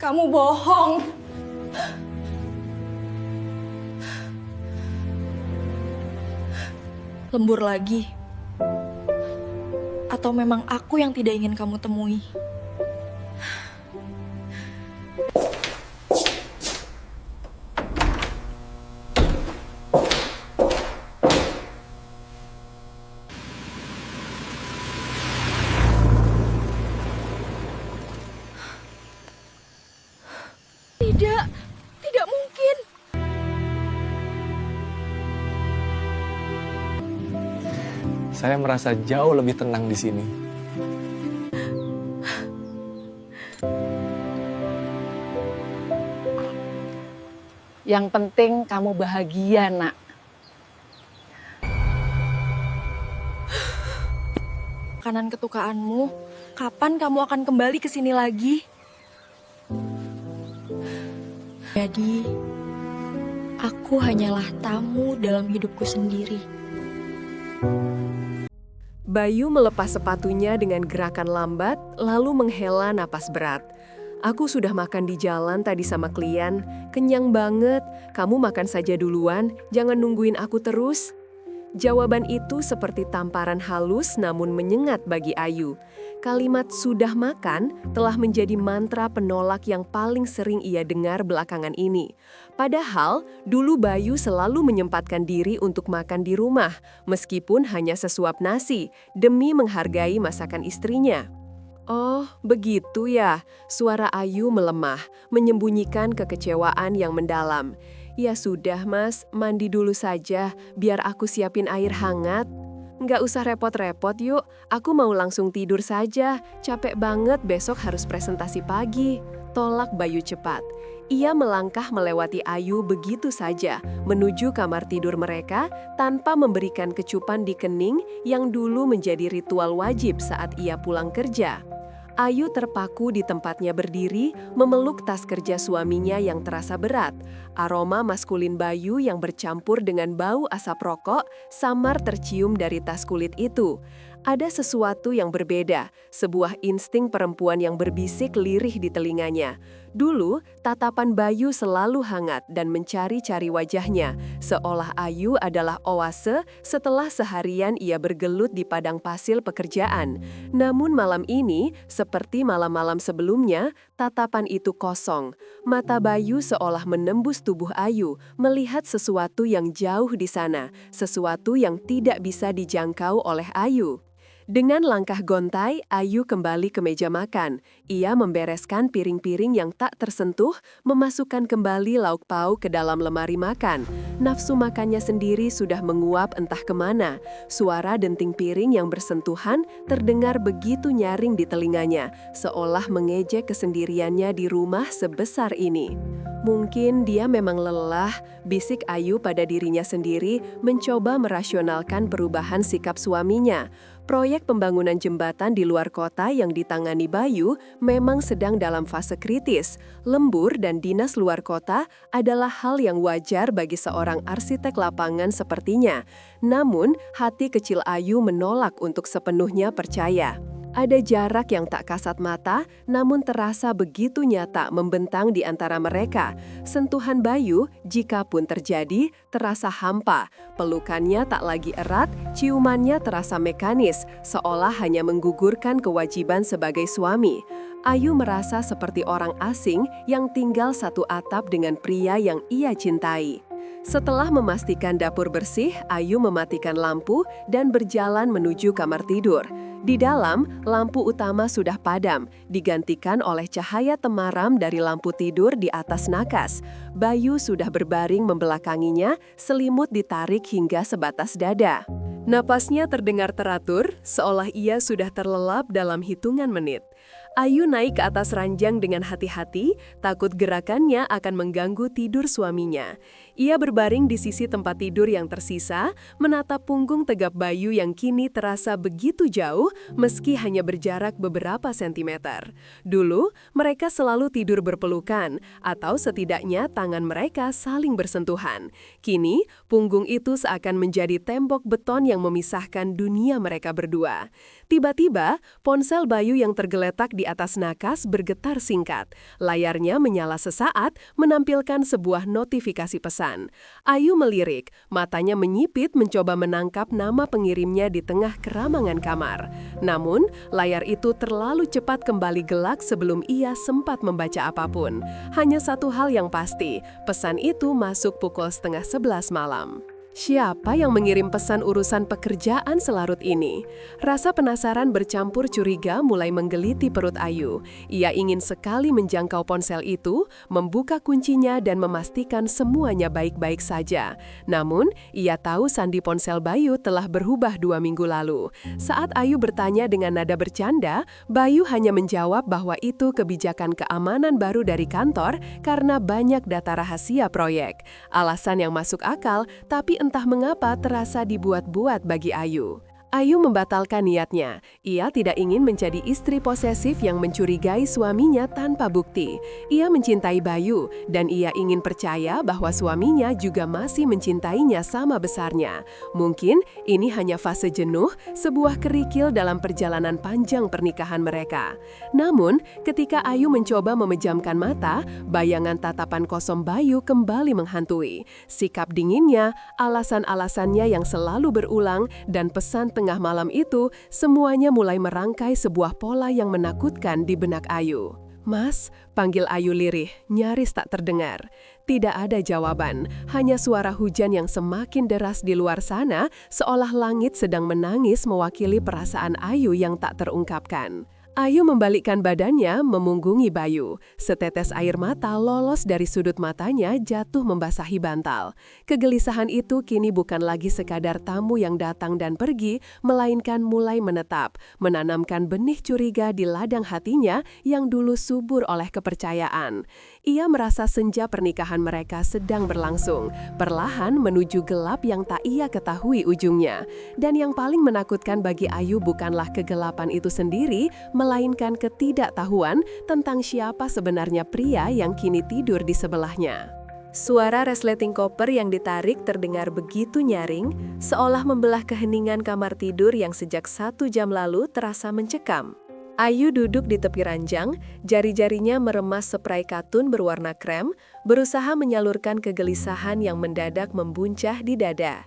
Kamu bohong. Lembur lagi. Atau memang aku yang tidak ingin kamu temui? Tidak, tidak mungkin. Saya merasa jauh lebih tenang di sini. Yang penting kamu bahagia, Nak. Makanan ketukaanmu, kapan kamu akan kembali ke sini lagi? Jadi, aku hanyalah tamu dalam hidupku sendiri. Bayu melepas sepatunya dengan gerakan lambat, lalu menghela napas berat. Aku sudah makan di jalan tadi sama klien, kenyang banget, kamu makan saja duluan, jangan nungguin aku terus. Jawaban itu seperti tamparan halus namun menyengat bagi Ayu. Kalimat "sudah makan" telah menjadi mantra penolak yang paling sering ia dengar belakangan ini. Padahal, dulu Bayu selalu menyempatkan diri untuk makan di rumah, meskipun hanya sesuap nasi, demi menghargai masakan istrinya. Oh, begitu ya. Suara Ayu melemah, menyembunyikan kekecewaan yang mendalam. Ya sudah mas, mandi dulu saja, biar aku siapin air hangat. Nggak usah repot-repot yuk, aku mau langsung tidur saja, capek banget besok harus presentasi pagi. Tolak Bayu cepat. Ia melangkah melewati Ayu begitu saja, menuju kamar tidur mereka tanpa memberikan kecupan di kening yang dulu menjadi ritual wajib saat ia pulang kerja. Ayu terpaku di tempatnya berdiri, memeluk tas kerja suaminya yang terasa berat. Aroma maskulin Bayu yang bercampur dengan bau asap rokok samar tercium dari tas kulit itu. Ada sesuatu yang berbeda, sebuah insting perempuan yang berbisik lirih di telinganya. Dulu, tatapan Bayu selalu hangat dan mencari-cari wajahnya, seolah Ayu adalah oase setelah seharian ia bergelut di padang pasir pekerjaan. Namun malam ini, seperti malam-malam sebelumnya, tatapan itu kosong. Mata Bayu seolah menembus tubuh Ayu, melihat sesuatu yang jauh di sana, sesuatu yang tidak bisa dijangkau oleh Ayu. Dengan langkah gontai, Ayu kembali ke meja makan. Ia membereskan piring-piring yang tak tersentuh, memasukkan kembali lauk pauk ke dalam lemari makan. Nafsu makannya sendiri sudah menguap entah kemana. Suara denting piring yang bersentuhan terdengar begitu nyaring di telinganya, seolah mengejek kesendiriannya di rumah sebesar ini. Mungkin dia memang lelah, bisik Ayu pada dirinya sendiri, mencoba merasionalkan perubahan sikap suaminya. Proyek pembangunan jembatan di luar kota yang ditangani Bayu memang sedang dalam fase kritis. Lembur dan dinas luar kota adalah hal yang wajar bagi seorang arsitek lapangan sepertinya. Namun, hati kecil Ayu menolak untuk sepenuhnya percaya. Ada jarak yang tak kasat mata, namun terasa begitu nyata membentang di antara mereka. Sentuhan Bayu, jika pun terjadi, terasa hampa. Pelukannya tak lagi erat, ciumannya terasa mekanis, seolah hanya menggugurkan kewajiban sebagai suami. Ayu merasa seperti orang asing yang tinggal satu atap dengan pria yang ia cintai. Setelah memastikan dapur bersih, Ayu mematikan lampu dan berjalan menuju kamar tidur. Di dalam, lampu utama sudah padam, digantikan oleh cahaya temaram dari lampu tidur di atas nakas. Bayu sudah berbaring membelakanginya, selimut ditarik hingga sebatas dada. Napasnya terdengar teratur, seolah ia sudah terlelap dalam hitungan menit. Ayu naik ke atas ranjang dengan hati-hati, takut gerakannya akan mengganggu tidur suaminya. Ia berbaring di sisi tempat tidur yang tersisa, menatap punggung tegap Bayu yang kini terasa begitu jauh meski hanya berjarak beberapa sentimeter. Dulu, mereka selalu tidur berpelukan, atau setidaknya tangan mereka saling bersentuhan. Kini, punggung itu seakan menjadi tembok beton yang memisahkan dunia mereka berdua. Tiba-tiba, ponsel Bayu yang tergeletak di atas nakas bergetar singkat. Layarnya menyala sesaat, menampilkan sebuah notifikasi pesan. Ayu melirik, matanya menyipit mencoba menangkap nama pengirimnya di tengah keramangan kamar. Namun, layar itu terlalu cepat kembali gelap sebelum ia sempat membaca apapun. Hanya satu hal yang pasti, pesan itu masuk pukul 10:30 malam. Siapa yang mengirim pesan urusan pekerjaan selarut ini? Rasa penasaran bercampur curiga mulai menggeliti perut Ayu. Ia ingin sekali menjangkau ponsel itu, membuka kuncinya dan memastikan semuanya baik-baik saja. Namun, ia tahu sandi ponsel Bayu telah berubah 2 minggu lalu. Saat Ayu bertanya dengan nada bercanda, Bayu hanya menjawab bahwa itu kebijakan keamanan baru dari kantor karena banyak data rahasia proyek. Alasan yang masuk akal, tapi entah mengapa terasa dibuat-buat bagi Ayu. Ayu membatalkan niatnya. Ia tidak ingin menjadi istri posesif yang mencurigai suaminya tanpa bukti. Ia mencintai Bayu, dan ia ingin percaya bahwa suaminya juga masih mencintainya sama besarnya. Mungkin ini hanya fase jenuh, sebuah kerikil dalam perjalanan panjang pernikahan mereka. Namun, ketika Ayu mencoba memejamkan mata, bayangan tatapan kosong Bayu kembali menghantui. Sikap dinginnya, alasan-alasannya yang selalu berulang, dan pesan tengah malam itu, semuanya mulai merangkai sebuah pola yang menakutkan di benak Ayu. "Mas," panggil Ayu lirih, nyaris tak terdengar. Tidak ada jawaban, hanya suara hujan yang semakin deras di luar sana, seolah langit sedang menangis mewakili perasaan Ayu yang tak terungkapkan. Ayu membalikkan badannya, memunggungi Bayu. Setetes air mata lolos dari sudut matanya jatuh membasahi bantal. Kegelisahan itu kini bukan lagi sekadar tamu yang datang dan pergi, melainkan mulai menetap, menanamkan benih curiga di ladang hatinya yang dulu subur oleh kepercayaan. Ia merasa senja pernikahan mereka sedang berlangsung, perlahan menuju gelap yang tak ia ketahui ujungnya. Dan yang paling menakutkan bagi Ayu bukanlah kegelapan itu sendiri, melainkan ketidaktahuan tentang siapa sebenarnya pria yang kini tidur di sebelahnya. Suara resleting koper yang ditarik terdengar begitu nyaring, seolah membelah keheningan kamar tidur yang sejak 1 jam lalu terasa mencekam. Ayu duduk di tepi ranjang, jari-jarinya meremas spray katun berwarna krem, berusaha menyalurkan kegelisahan yang mendadak membuncah di dada.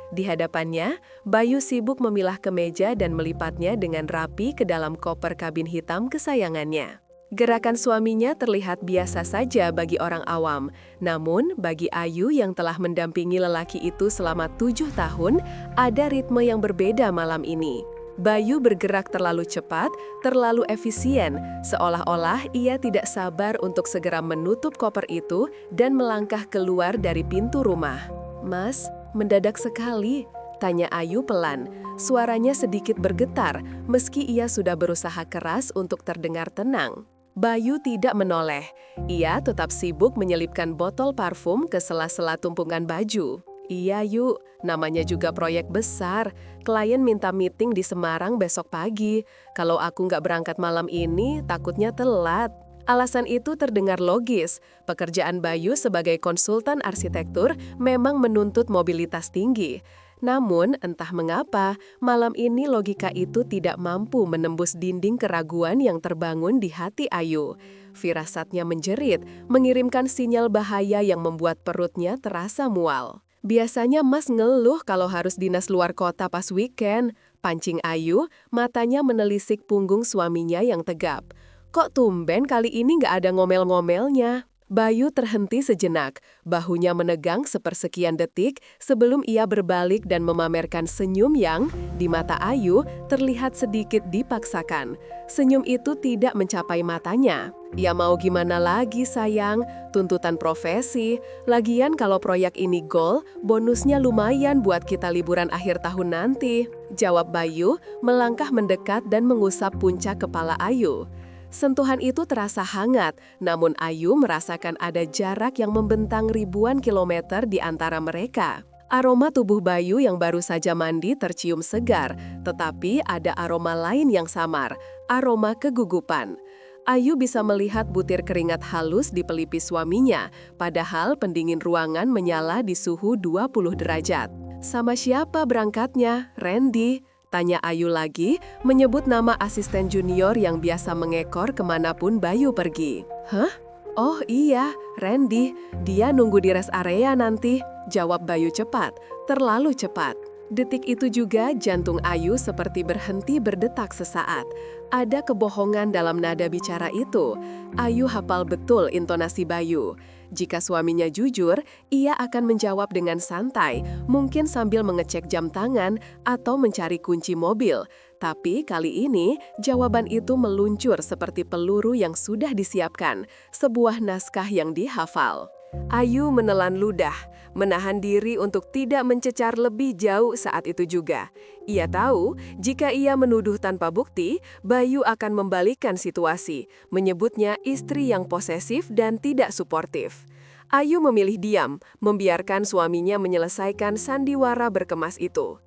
Di hadapannya, Bayu sibuk memilah kemeja dan melipatnya dengan rapi ke dalam koper kabin hitam kesayangannya. Gerakan suaminya terlihat biasa saja bagi orang awam, namun bagi Ayu yang telah mendampingi lelaki itu selama 7 tahun, ada ritme yang berbeda malam ini. Bayu bergerak terlalu cepat, terlalu efisien, seolah-olah ia tidak sabar untuk segera menutup koper itu dan melangkah keluar dari pintu rumah. "Mas, mendadak sekali," tanya Ayu pelan. Suaranya sedikit bergetar, meski ia sudah berusaha keras untuk terdengar tenang. Bayu tidak menoleh. Ia tetap sibuk menyelipkan botol parfum ke sela-sela tumpukan baju. "Iya yuk, namanya juga proyek besar. Klien minta meeting di Semarang besok pagi. Kalau aku nggak berangkat malam ini, takutnya telat." Alasan itu terdengar logis. Pekerjaan Bayu sebagai konsultan arsitektur memang menuntut mobilitas tinggi. Namun, entah mengapa, malam ini logika itu tidak mampu menembus dinding keraguan yang terbangun di hati Ayu. Firasatnya menjerit, mengirimkan sinyal bahaya yang membuat perutnya terasa mual. "Biasanya Mas ngeluh kalau harus dinas luar kota pas weekend," pancing Ayu, matanya menelisik punggung suaminya yang tegap. "Kok tumben kali ini nggak ada ngomel-ngomelnya?" Bayu terhenti sejenak, bahunya menegang sepersekian detik sebelum ia berbalik dan memamerkan senyum yang, di mata Ayu, terlihat sedikit dipaksakan. Senyum itu tidak mencapai matanya. "Ya mau gimana lagi sayang, tuntutan profesi. Lagian kalau proyek ini goal, bonusnya lumayan buat kita liburan akhir tahun nanti," jawab Bayu, melangkah mendekat dan mengusap puncak kepala Ayu. Sentuhan itu terasa hangat, namun Ayu merasakan ada jarak yang membentang ribuan kilometer di antara mereka. Aroma tubuh Bayu yang baru saja mandi tercium segar, tetapi ada aroma lain yang samar, aroma kegugupan. Ayu bisa melihat butir keringat halus di pelipis suaminya, padahal pendingin ruangan menyala di suhu 20 derajat. Sama siapa berangkatnya? Randy? Tanya Ayu lagi, menyebut nama asisten junior yang biasa mengekor kemanapun Bayu pergi. Hah? Oh iya, Randy. Dia nunggu di rest area nanti. Jawab Bayu cepat, terlalu cepat. Detik itu juga jantung Ayu seperti berhenti berdetak sesaat. Ada kebohongan dalam nada bicara itu. Ayu hafal betul intonasi Bayu. Jika suaminya jujur, ia akan menjawab dengan santai, mungkin sambil mengecek jam tangan atau mencari kunci mobil. Tapi kali ini, jawaban itu meluncur seperti peluru yang sudah disiapkan, sebuah naskah yang dihafal. Ayu menelan ludah, menahan diri untuk tidak mencecar lebih jauh saat itu juga. Ia tahu, jika ia menuduh tanpa bukti, Bayu akan membalikkan situasi, menyebutnya istri yang posesif dan tidak suportif. Ayu memilih diam, membiarkan suaminya menyelesaikan sandiwara berkemas itu.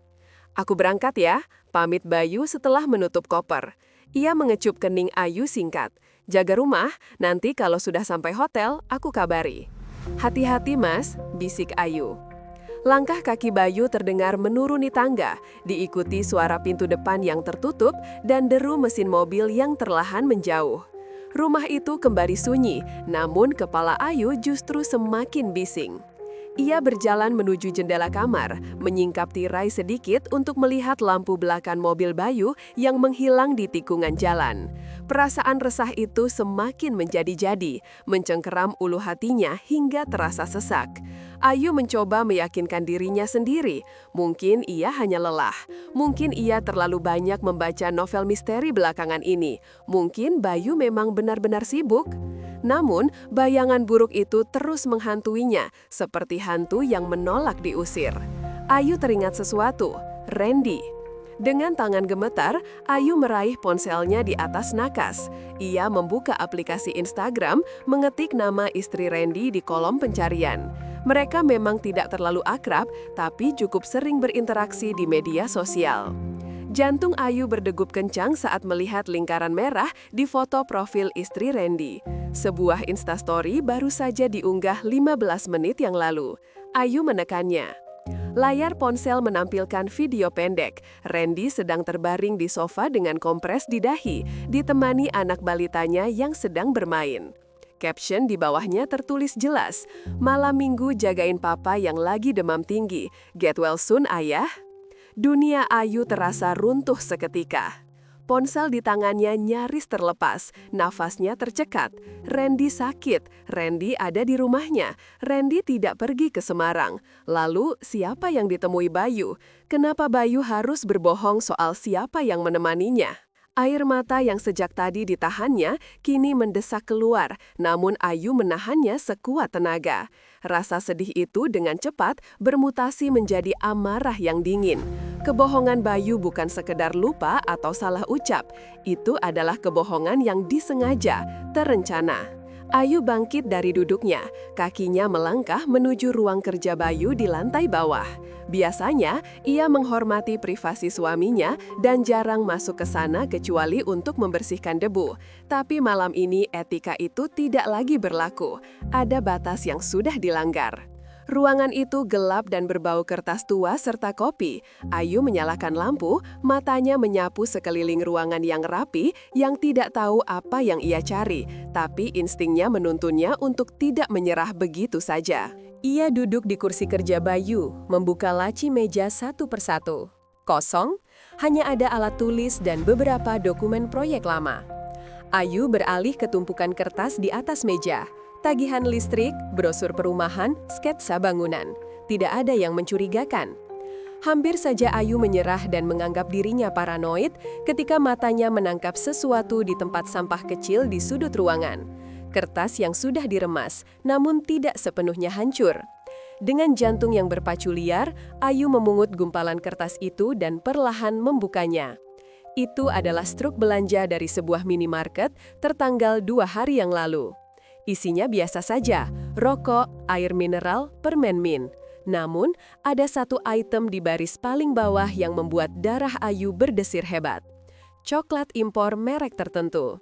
"Aku berangkat ya," pamit Bayu setelah menutup koper. Ia mengecup kening Ayu singkat. "Jaga rumah, nanti kalau sudah sampai hotel, aku kabari." "Hati-hati mas," bisik Ayu. Langkah kaki Bayu terdengar menuruni tangga, diikuti suara pintu depan yang tertutup dan deru mesin mobil yang terlahan menjauh. Rumah itu kembali sunyi, namun kepala Ayu justru semakin bising. Ia berjalan menuju jendela kamar, menyingkap tirai sedikit untuk melihat lampu belakang mobil Bayu yang menghilang di tikungan jalan. Perasaan resah itu semakin menjadi-jadi, mencengkeram ulu hatinya hingga terasa sesak. Ayu mencoba meyakinkan dirinya sendiri. Mungkin ia hanya lelah. Mungkin ia terlalu banyak membaca novel misteri belakangan ini. Mungkin Bayu memang benar-benar sibuk. Namun, bayangan buruk itu terus menghantuinya, seperti hantu yang menolak diusir. Ayu teringat sesuatu, Randy. Dengan tangan gemetar, Ayu meraih ponselnya di atas nakas. Ia membuka aplikasi Instagram, mengetik nama istri Randy di kolom pencarian. Mereka memang tidak terlalu akrab, tapi cukup sering berinteraksi di media sosial. Jantung Ayu berdegup kencang saat melihat lingkaran merah di foto profil istri Randy. Sebuah instastory baru saja diunggah 15 menit yang lalu. Ayu menekannya. Layar ponsel menampilkan video pendek. Randy sedang terbaring di sofa dengan kompres di dahi, ditemani anak balitanya yang sedang bermain. Caption di bawahnya tertulis jelas, "Malam minggu jagain papa yang lagi demam tinggi. Get well soon, ayah." Dunia Ayu terasa runtuh seketika. Ponsel di tangannya nyaris terlepas, nafasnya tercekat. Randy sakit, Randy ada di rumahnya, Randy tidak pergi ke Semarang. Lalu, siapa yang ditemui Bayu? Kenapa Bayu harus berbohong soal siapa yang menemaninya? Air mata yang sejak tadi ditahannya, kini mendesak keluar, namun Ayu menahannya sekuat tenaga. Rasa sedih itu dengan cepat bermutasi menjadi amarah yang dingin. Kebohongan Bayu bukan sekedar lupa atau salah ucap, itu adalah kebohongan yang disengaja, terencana. Ayu bangkit dari duduknya, kakinya melangkah menuju ruang kerja Bayu di lantai bawah. Biasanya, ia menghormati privasi suaminya dan jarang masuk ke sana kecuali untuk membersihkan debu. Tapi malam ini etika itu tidak lagi berlaku. Ada batas yang sudah dilanggar. Ruangan itu gelap dan berbau kertas tua serta kopi. Ayu menyalakan lampu, matanya menyapu sekeliling ruangan yang rapi, yang tidak tahu apa yang ia cari, tapi instingnya menuntunnya untuk tidak menyerah begitu saja. Ia duduk di kursi kerja Bayu, membuka laci meja satu persatu. Kosong, hanya ada alat tulis dan beberapa dokumen proyek lama. Ayu beralih ke tumpukan kertas di atas meja. Tagihan listrik, brosur perumahan, sketsa bangunan. Tidak ada yang mencurigakan. Hampir saja Ayu menyerah dan menganggap dirinya paranoid ketika matanya menangkap sesuatu di tempat sampah kecil di sudut ruangan. Kertas yang sudah diremas, namun tidak sepenuhnya hancur. Dengan jantung yang berpacu liar, Ayu memungut gumpalan kertas itu dan perlahan membukanya. Itu adalah struk belanja dari sebuah minimarket tertanggal 2 hari yang lalu. Isinya biasa saja, rokok, air mineral, permen mint. Namun, ada satu item di baris paling bawah yang membuat darah Ayu berdesir hebat. Coklat impor merek tertentu.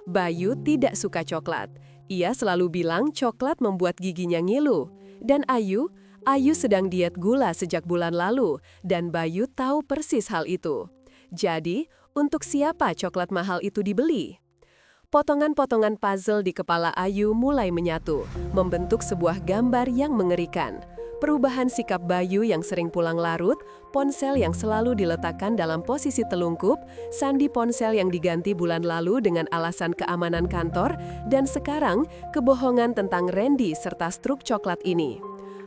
Bayu tidak suka coklat. Ia selalu bilang coklat membuat giginya ngilu. Dan Ayu sedang diet gula sejak bulan lalu, dan Bayu tahu persis hal itu. Jadi, untuk siapa coklat mahal itu dibeli? Potongan-potongan puzzle di kepala Ayu mulai menyatu, membentuk sebuah gambar yang mengerikan. Perubahan sikap Bayu yang sering pulang larut, ponsel yang selalu diletakkan dalam posisi telungkup, sandi ponsel yang diganti bulan lalu dengan alasan keamanan kantor, dan sekarang kebohongan tentang Randy serta struk coklat ini.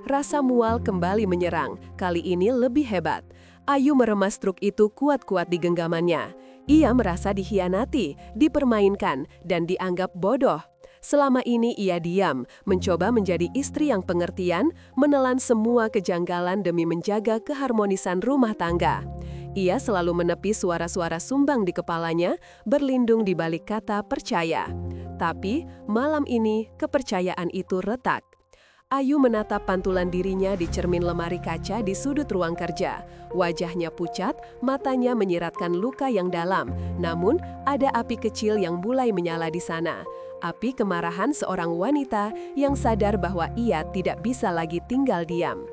Rasa mual kembali menyerang, kali ini lebih hebat. Ayu meremas struk itu kuat-kuat di genggamannya. Ia merasa dikhianati, dipermainkan, dan dianggap bodoh. Selama ini ia diam, mencoba menjadi istri yang pengertian, menelan semua kejanggalan demi menjaga keharmonisan rumah tangga. Ia selalu menepi suara-suara sumbang di kepalanya, berlindung di balik kata percaya. Tapi, malam ini kepercayaan itu retak. Ayu menatap pantulan dirinya di cermin lemari kaca di sudut ruang kerja. Wajahnya pucat, matanya menyiratkan luka yang dalam. Namun, ada api kecil yang mulai menyala di sana. Api kemarahan seorang wanita yang sadar bahwa ia tidak bisa lagi tinggal diam.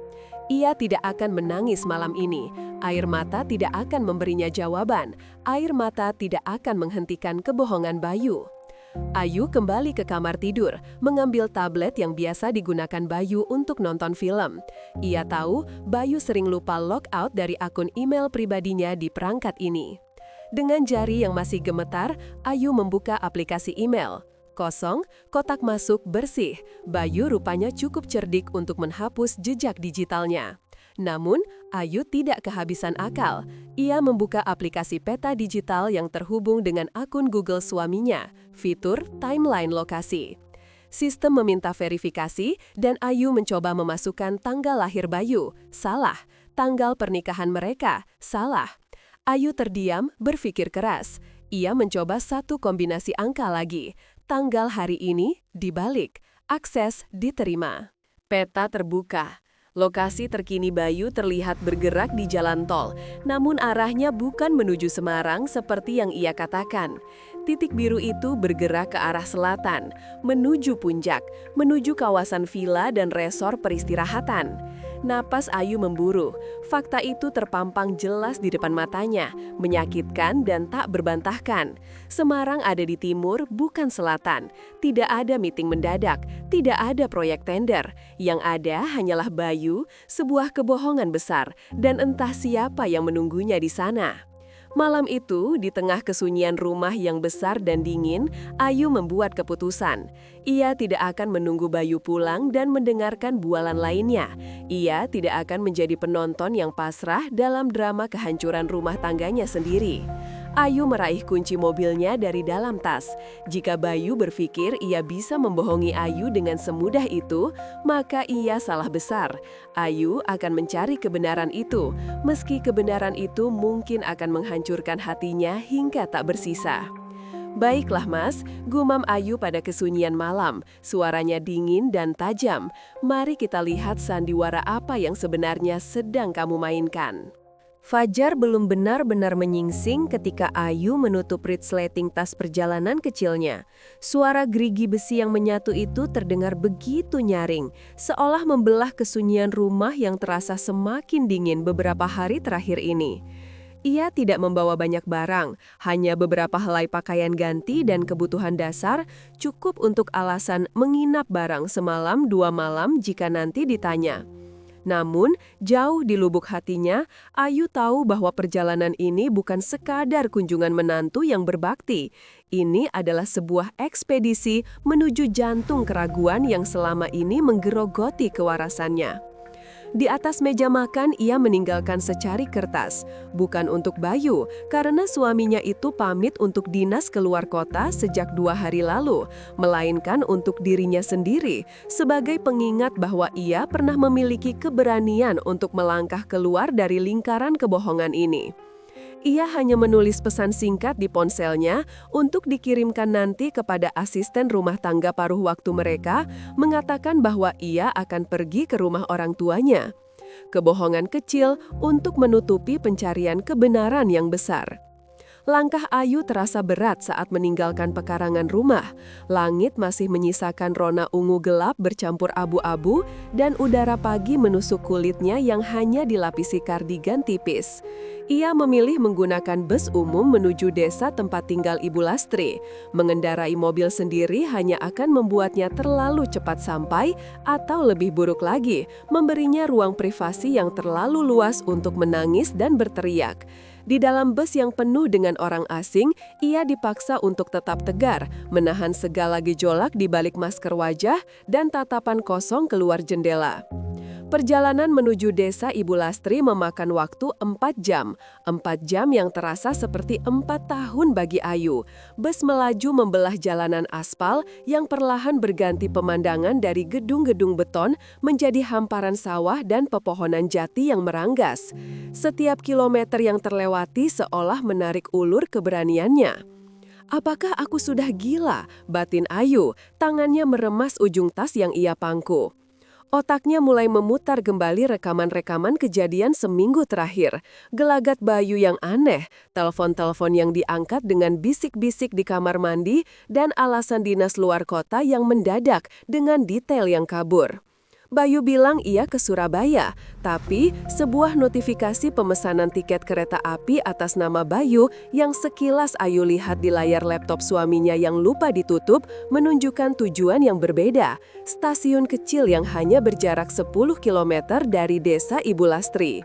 Ia tidak akan menangis malam ini. Air mata tidak akan memberinya jawaban. Air mata tidak akan menghentikan kebohongan Bayu. Ayu kembali ke kamar tidur, mengambil tablet yang biasa digunakan Bayu untuk nonton film. Ia tahu Bayu sering lupa logout dari akun email pribadinya di perangkat ini. Dengan jari yang masih gemetar, Ayu membuka aplikasi email. Kosong, kotak masuk bersih. Bayu rupanya cukup cerdik untuk menghapus jejak digitalnya. Namun, Ayu tidak kehabisan akal. Ia membuka aplikasi peta digital yang terhubung dengan akun Google suaminya, fitur timeline lokasi. Sistem meminta verifikasi dan Ayu mencoba memasukkan tanggal lahir Bayu. Salah. Tanggal pernikahan mereka. Salah. Ayu terdiam, berpikir keras. Ia mencoba satu kombinasi angka lagi. Tanggal hari ini dibalik. Akses diterima. Peta terbuka. Lokasi terkini Bayu terlihat bergerak di jalan tol, namun arahnya bukan menuju Semarang seperti yang ia katakan. Titik biru itu bergerak ke arah selatan, menuju puncak, menuju kawasan villa dan resor peristirahatan. Napas Ayu memburu. Fakta itu terpampang jelas di depan matanya, menyakitkan dan tak berbantahkan. Semarang ada di timur, bukan selatan. Tidak ada meeting mendadak, tidak ada proyek tender. Yang ada hanyalah Bayu, sebuah kebohongan besar, dan entah siapa yang menunggunya di sana. Malam itu, di tengah kesunyian rumah yang besar dan dingin, Ayu membuat keputusan. Ia tidak akan menunggu Bayu pulang dan mendengarkan bualan lainnya. Ia tidak akan menjadi penonton yang pasrah dalam drama kehancuran rumah tangganya sendiri. Ayu meraih kunci mobilnya dari dalam tas. Jika Bayu berpikir ia bisa membohongi Ayu dengan semudah itu, maka ia salah besar. Ayu akan mencari kebenaran itu, meski kebenaran itu mungkin akan menghancurkan hatinya hingga tak bersisa. "Baiklah Mas," gumam Ayu pada kesunyian malam. Suaranya dingin dan tajam. "Mari kita lihat sandiwara apa yang sebenarnya sedang kamu mainkan." Fajar belum benar-benar menyingsing ketika Ayu menutup resleting tas perjalanan kecilnya. Suara gerigi besi yang menyatu itu terdengar begitu nyaring, seolah membelah kesunyian rumah yang terasa semakin dingin beberapa hari terakhir ini. Ia tidak membawa banyak barang, hanya beberapa helai pakaian ganti dan kebutuhan dasar, cukup untuk alasan menginap barang semalam 2 malam jika nanti ditanya. Namun, jauh di lubuk hatinya, Ayu tahu bahwa perjalanan ini bukan sekadar kunjungan menantu yang berbakti. Ini adalah sebuah ekspedisi menuju jantung keraguan yang selama ini menggerogoti kewarasannya. Di atas meja makan, ia meninggalkan secari kertas. Bukan untuk Bayu, karena suaminya itu pamit untuk dinas keluar kota sejak 2 hari lalu, melainkan untuk dirinya sendiri, sebagai pengingat bahwa ia pernah memiliki keberanian untuk melangkah keluar dari lingkaran kebohongan ini. Ia hanya menulis pesan singkat di ponselnya untuk dikirimkan nanti kepada asisten rumah tangga paruh waktu mereka, mengatakan bahwa ia akan pergi ke rumah orang tuanya. Kebohongan kecil untuk menutupi pencarian kebenaran yang besar. Langkah Ayu terasa berat saat meninggalkan pekarangan rumah. Langit masih menyisakan rona ungu gelap bercampur abu-abu dan udara pagi menusuk kulitnya yang hanya dilapisi kardigan tipis. Ia memilih menggunakan bus umum menuju desa tempat tinggal Ibu Lastri. Mengendarai mobil sendiri hanya akan membuatnya terlalu cepat sampai atau lebih buruk lagi, memberinya ruang privasi yang terlalu luas untuk menangis dan berteriak. Di dalam bus yang penuh dengan orang asing, ia dipaksa untuk tetap tegar, menahan segala gejolak di balik masker wajah dan tatapan kosong keluar jendela. Perjalanan menuju desa Ibu Lastri memakan waktu 4 jam. 4 jam yang terasa seperti 4 tahun bagi Ayu. Bus melaju membelah jalanan aspal yang perlahan berganti pemandangan dari gedung-gedung beton menjadi hamparan sawah dan pepohonan jati yang meranggas. Setiap kilometer yang terlewati seolah menarik ulur keberaniannya. Apakah aku sudah gila? Batin Ayu, tangannya meremas ujung tas yang ia pangku. Otaknya mulai memutar kembali rekaman-rekaman kejadian seminggu terakhir. Gelagat Bayu yang aneh, telepon-telepon yang diangkat dengan bisik-bisik di kamar mandi, dan alasan dinas luar kota yang mendadak dengan detail yang kabur. Bayu bilang ia ke Surabaya, tapi sebuah notifikasi pemesanan tiket kereta api atas nama Bayu yang sekilas Ayu lihat di layar laptop suaminya yang lupa ditutup menunjukkan tujuan yang berbeda, stasiun kecil yang hanya berjarak 10 km dari desa Ibu Lastri.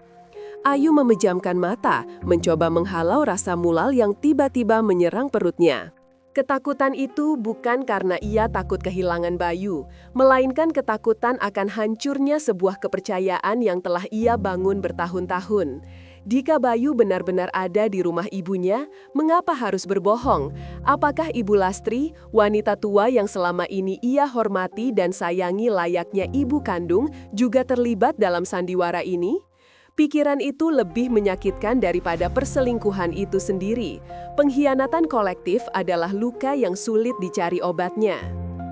Ayu memejamkan mata, mencoba menghalau rasa mual yang tiba-tiba menyerang perutnya. Ketakutan itu bukan karena ia takut kehilangan Bayu, melainkan ketakutan akan hancurnya sebuah kepercayaan yang telah ia bangun bertahun-tahun. Jika Bayu benar-benar ada di rumah ibunya, mengapa harus berbohong? Apakah Ibu Lastri, wanita tua yang selama ini ia hormati dan sayangi layaknya ibu kandung, juga terlibat dalam sandiwara ini? Pikiran itu lebih menyakitkan daripada perselingkuhan itu sendiri. Pengkhianatan kolektif adalah luka yang sulit dicari obatnya.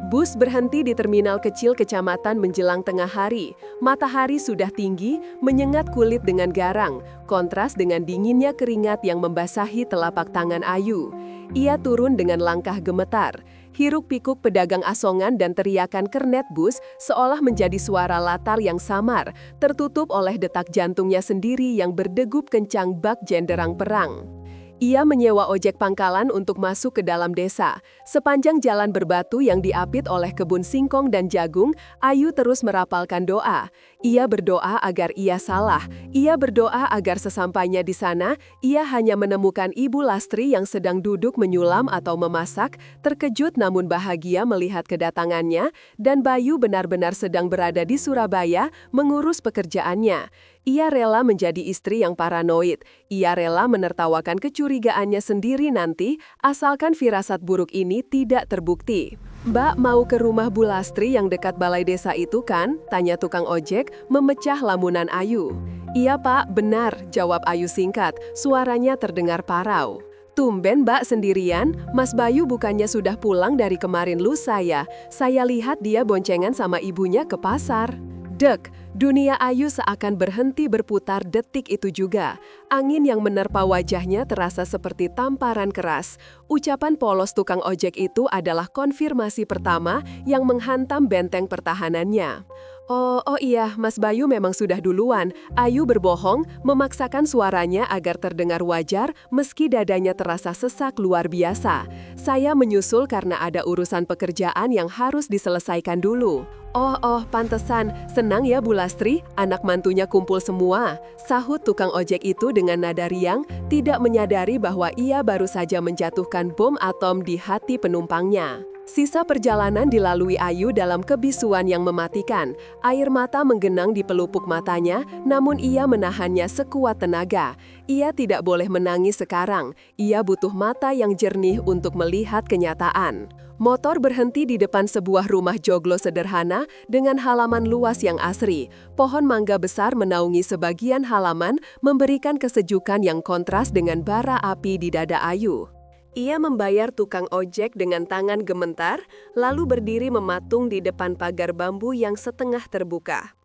Bus berhenti di terminal kecil kecamatan menjelang tengah hari. Matahari sudah tinggi, menyengat kulit dengan garang, kontras dengan dinginnya keringat yang membasahi telapak tangan Ayu. Ia turun dengan langkah gemetar. Hiruk-pikuk pedagang asongan dan teriakan kernet bus seolah menjadi suara latar yang samar, tertutup oleh detak jantungnya sendiri yang berdegup kencang bak jenderang perang. Ia menyewa ojek pangkalan untuk masuk ke dalam desa. Sepanjang jalan berbatu yang diapit oleh kebun singkong dan jagung, Ayu terus merapalkan doa. Ia berdoa agar ia salah. Ia berdoa agar sesampainya di sana, ia hanya menemukan Ibu Lastri yang sedang duduk menyulam atau memasak, terkejut namun bahagia melihat kedatangannya, dan Bayu benar-benar sedang berada di Surabaya mengurus pekerjaannya. Ia rela menjadi istri yang paranoid. Ia rela menertawakan kecurigaannya sendiri nanti, asalkan firasat buruk ini tidak terbukti. "Mbak mau ke rumah Bu Lastri yang dekat balai desa itu kan?" tanya tukang ojek, memecah lamunan Ayu. "Iya Pak, benar," jawab Ayu singkat, suaranya terdengar parau. "Tumben Mbak sendirian, Mas Bayu bukannya sudah pulang dari kemarin lusa ya? Saya lihat dia boncengan sama ibunya ke pasar." Dek, dunia Ayu seakan berhenti berputar detik itu juga. Angin yang menerpa wajahnya terasa seperti tamparan keras. Ucapan polos tukang ojek itu adalah konfirmasi pertama yang menghantam benteng pertahanannya. Oh iya, Mas Bayu memang sudah duluan. Ayu berbohong, memaksakan suaranya agar terdengar wajar meski dadanya terasa sesak luar biasa. "Saya menyusul karena ada urusan pekerjaan yang harus diselesaikan dulu." Oh, pantesan. Senang ya Bu Lastri, anak mantunya kumpul semua. Sahut tukang ojek itu dengan nada riang, tidak menyadari bahwa ia baru saja menjatuhkan bom atom di hati penumpangnya. Sisa perjalanan dilalui Ayu dalam kebisuan yang mematikan. Air mata menggenang di pelupuk matanya, namun ia menahannya sekuat tenaga. Ia tidak boleh menangis sekarang. Ia butuh mata yang jernih untuk melihat kenyataan. Motor berhenti di depan sebuah rumah joglo sederhana dengan halaman luas yang asri. Pohon mangga besar menaungi sebagian halaman, memberikan kesejukan yang kontras dengan bara api di dada Ayu. Ia membayar tukang ojek dengan tangan gemetar, lalu berdiri mematung di depan pagar bambu yang setengah terbuka.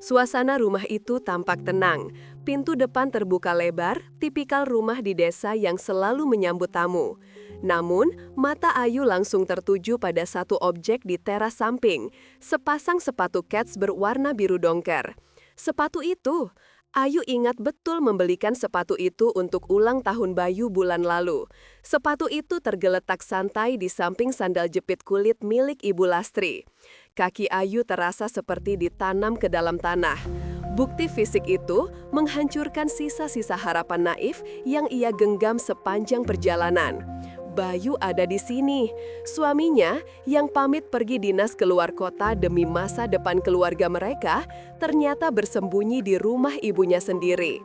Suasana rumah itu tampak tenang. Pintu depan terbuka lebar, tipikal rumah di desa yang selalu menyambut tamu. Namun, mata Ayu langsung tertuju pada satu objek di teras samping, sepasang sepatu kets berwarna biru dongker. Sepatu itu, Ayu ingat betul membelikan sepatu itu untuk ulang tahun Bayu bulan lalu. Sepatu itu tergeletak santai di samping sandal jepit kulit milik Ibu Lastri. Kaki Ayu terasa seperti ditanam ke dalam tanah. Bukti fisik itu menghancurkan sisa-sisa harapan naif yang ia genggam sepanjang perjalanan. Bayu ada di sini. Suaminya yang pamit pergi dinas keluar kota demi masa depan keluarga mereka, ternyata bersembunyi di rumah ibunya sendiri.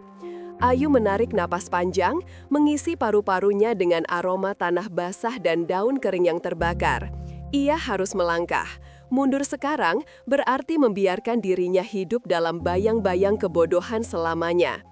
Ayu menarik napas panjang, mengisi paru-parunya dengan aroma tanah basah dan daun kering yang terbakar. Ia harus melangkah. Mundur sekarang berarti membiarkan dirinya hidup dalam bayang-bayang kebodohan selamanya.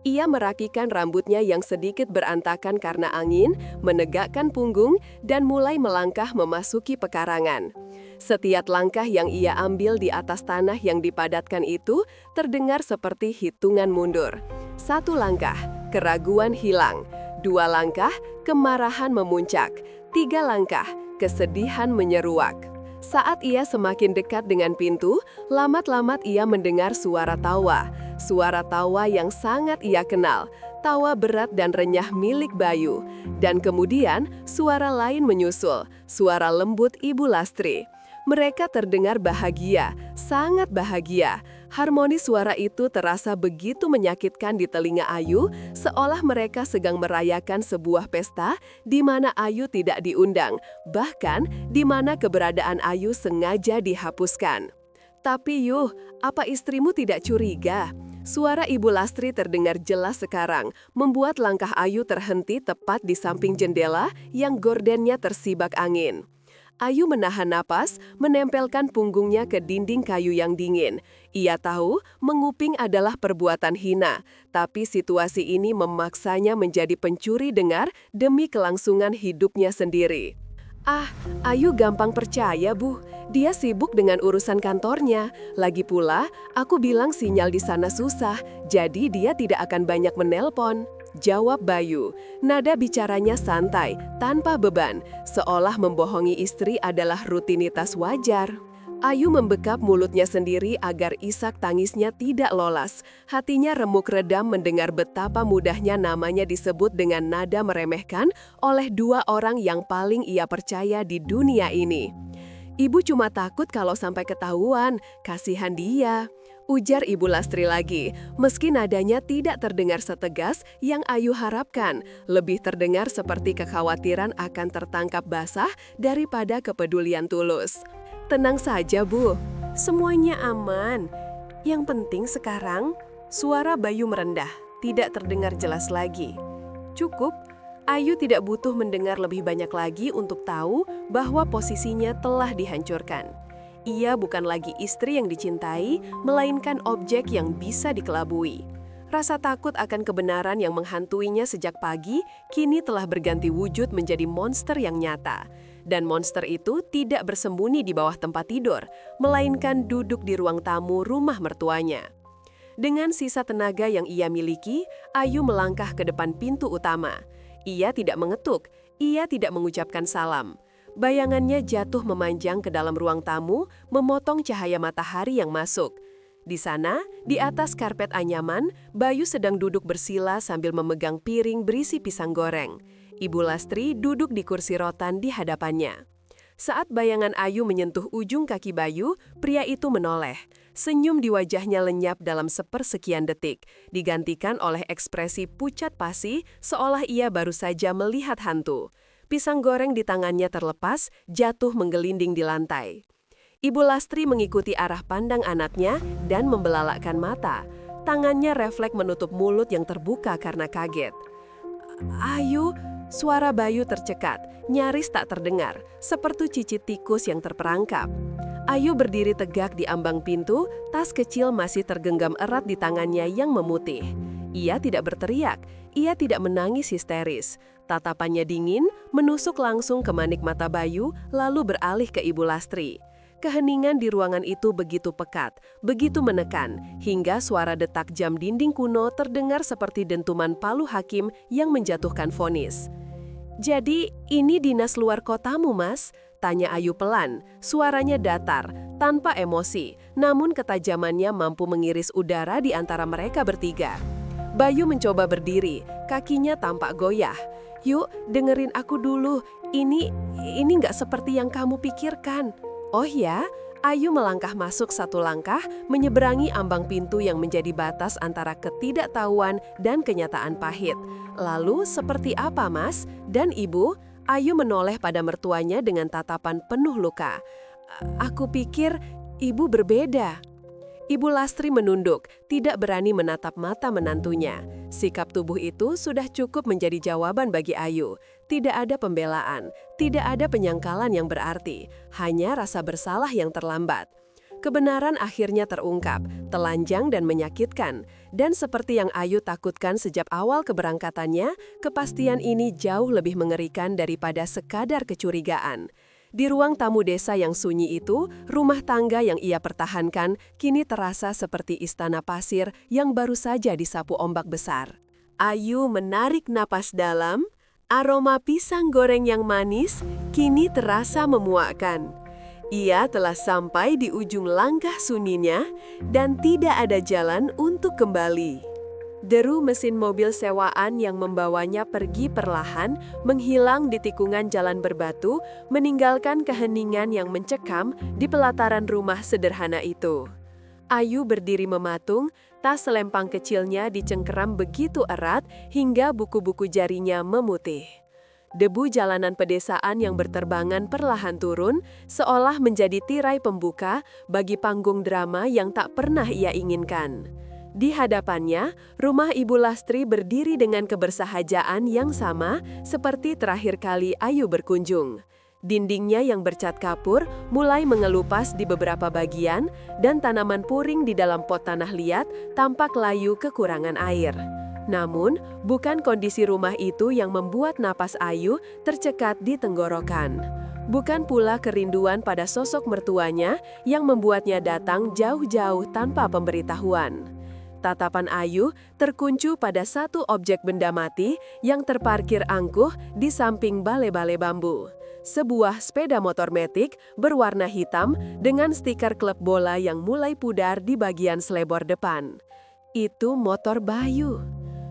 Ia merapikan rambutnya yang sedikit berantakan karena angin, menegakkan punggung, dan mulai melangkah memasuki pekarangan. Setiap langkah yang ia ambil di atas tanah yang dipadatkan itu terdengar seperti hitungan mundur. 1 langkah, keraguan hilang. 2 langkah, kemarahan memuncak. 3 langkah, kesedihan menyeruak. Saat ia semakin dekat dengan pintu, lamat-lamat ia mendengar suara tawa. Suara tawa yang sangat ia kenal, tawa berat dan renyah milik Bayu. Dan kemudian suara lain menyusul, suara lembut Ibu Lastri. Mereka terdengar bahagia, sangat bahagia. Harmoni suara itu terasa begitu menyakitkan di telinga Ayu, seolah mereka sedang merayakan sebuah pesta di mana Ayu tidak diundang, bahkan di mana keberadaan Ayu sengaja dihapuskan. Tapi yuh, apa istrimu tidak curiga? Suara Ibu Lastri terdengar jelas sekarang, membuat langkah Ayu terhenti tepat di samping jendela yang gordennya tersibak angin. Ayu menahan napas, menempelkan punggungnya ke dinding kayu yang dingin. Ia tahu menguping adalah perbuatan hina, tapi situasi ini memaksanya menjadi pencuri dengar demi kelangsungan hidupnya sendiri. Ayu gampang percaya, Bu. Dia sibuk dengan urusan kantornya. Lagi pula, aku bilang sinyal di sana susah, jadi dia tidak akan banyak menelpon. Jawab Bayu. Nada bicaranya santai, tanpa beban, seolah membohongi istri adalah rutinitas wajar. Ayu membekap mulutnya sendiri agar isak tangisnya tidak lolos. Hatinya remuk redam mendengar betapa mudahnya namanya disebut dengan nada meremehkan oleh 2 orang yang paling ia percaya di dunia ini. Ibu cuma takut kalau sampai ketahuan, kasihan dia. Ujar Ibu Lastri lagi, meski nadanya tidak terdengar setegas yang Ayu harapkan, lebih terdengar seperti kekhawatiran akan tertangkap basah daripada kepedulian tulus. Tenang saja, Bu. Semuanya aman. Yang penting sekarang, suara Bayu merendah, tidak terdengar jelas lagi. Cukup, Ayu tidak butuh mendengar lebih banyak lagi untuk tahu bahwa posisinya telah dihancurkan. Ia bukan lagi istri yang dicintai, melainkan objek yang bisa dikelabui. Rasa takut akan kebenaran yang menghantuinya sejak pagi, kini telah berganti wujud menjadi monster yang nyata. Dan monster itu tidak bersembunyi di bawah tempat tidur, melainkan duduk di ruang tamu rumah mertuanya. Dengan sisa tenaga yang ia miliki, Ayu melangkah ke depan pintu utama. Ia tidak mengetuk, ia tidak mengucapkan salam. Bayangannya jatuh memanjang ke dalam ruang tamu, memotong cahaya matahari yang masuk. Di sana, di atas karpet anyaman, Bayu sedang duduk bersila sambil memegang piring berisi pisang goreng. Ibu Lastri duduk di kursi rotan di hadapannya. Saat bayangan Ayu menyentuh ujung kaki Bayu, pria itu menoleh. Senyum di wajahnya lenyap dalam sepersekian detik, digantikan oleh ekspresi pucat pasi seolah ia baru saja melihat hantu. pisang goreng di tangannya terlepas, jatuh menggelinding di lantai. Ibu Lastri mengikuti arah pandang anaknya dan membelalakkan mata. Tangannya refleks menutup mulut yang terbuka karena kaget. "Ayu," suara Bayu tercekat, nyaris tak terdengar, seperti cicit tikus yang terperangkap. Ayu berdiri tegak di ambang pintu, tas kecil masih tergenggam erat di tangannya yang memutih. Ia tidak berteriak, ia tidak menangis histeris. Tatapannya dingin, menusuk langsung ke manik mata Bayu, lalu beralih ke Ibu Lastri. Keheningan di ruangan itu begitu pekat, begitu menekan, hingga suara detak jam dinding kuno terdengar seperti dentuman palu hakim yang menjatuhkan vonis. "Jadi, ini dinas luar kotamu, Mas?" tanya Ayu pelan, suaranya datar, tanpa emosi, namun ketajamannya mampu mengiris udara di antara mereka bertiga. Bayu mencoba berdiri, kakinya tampak goyah. "Yuk, dengerin aku dulu, ini nggak seperti yang kamu pikirkan." "Oh ya?" Ayu melangkah masuk satu langkah, menyeberangi ambang pintu yang menjadi batas antara ketidaktahuan dan kenyataan pahit. "Lalu seperti apa, Mas? Dan Ibu?" Ayu menoleh pada mertuanya dengan tatapan penuh luka. "Aku pikir Ibu berbeda." Ibu Lastri menunduk, tidak berani menatap mata menantunya. Sikap tubuh itu sudah cukup menjadi jawaban bagi Ayu. Tidak ada pembelaan, tidak ada penyangkalan yang berarti, hanya rasa bersalah yang terlambat. Kebenaran akhirnya terungkap, telanjang dan menyakitkan. Dan seperti yang Ayu takutkan sejak awal keberangkatannya, kepastian ini jauh lebih mengerikan daripada sekadar kecurigaan. Di ruang tamu desa yang sunyi itu, rumah tangga yang ia pertahankan kini terasa seperti istana pasir yang baru saja disapu ombak besar. Ayu menarik napas dalam, aroma pisang goreng yang manis kini terasa memuakkan. Ia telah sampai di ujung langkah sunyinya dan tidak ada jalan untuk kembali. Deru mesin mobil sewaan yang membawanya pergi perlahan menghilang di tikungan jalan berbatu, meninggalkan keheningan yang mencekam di pelataran rumah sederhana itu. Ayu berdiri mematung, tas selempang kecilnya dicengkeram begitu erat hingga buku-buku jarinya memutih. Debu jalanan pedesaan yang berterbangan perlahan turun, seolah menjadi tirai pembuka bagi panggung drama yang tak pernah ia inginkan. Di hadapannya, rumah Ibu Lastri berdiri dengan kebersahajaan yang sama seperti terakhir kali Ayu berkunjung. Dindingnya yang bercat kapur mulai mengelupas di beberapa bagian dan tanaman puring di dalam pot tanah liat tampak layu kekurangan air. Namun, bukan kondisi rumah itu yang membuat napas Ayu tercekat di tenggorokan. Bukan pula kerinduan pada sosok mertuanya yang membuatnya datang jauh-jauh tanpa pemberitahuan. Tatapan Ayu terkunci pada satu objek benda mati yang terparkir angkuh di samping bale-bale bambu. Sebuah sepeda motor metik berwarna hitam dengan stiker klub bola yang mulai pudar di bagian selebor depan. Itu motor Bayu.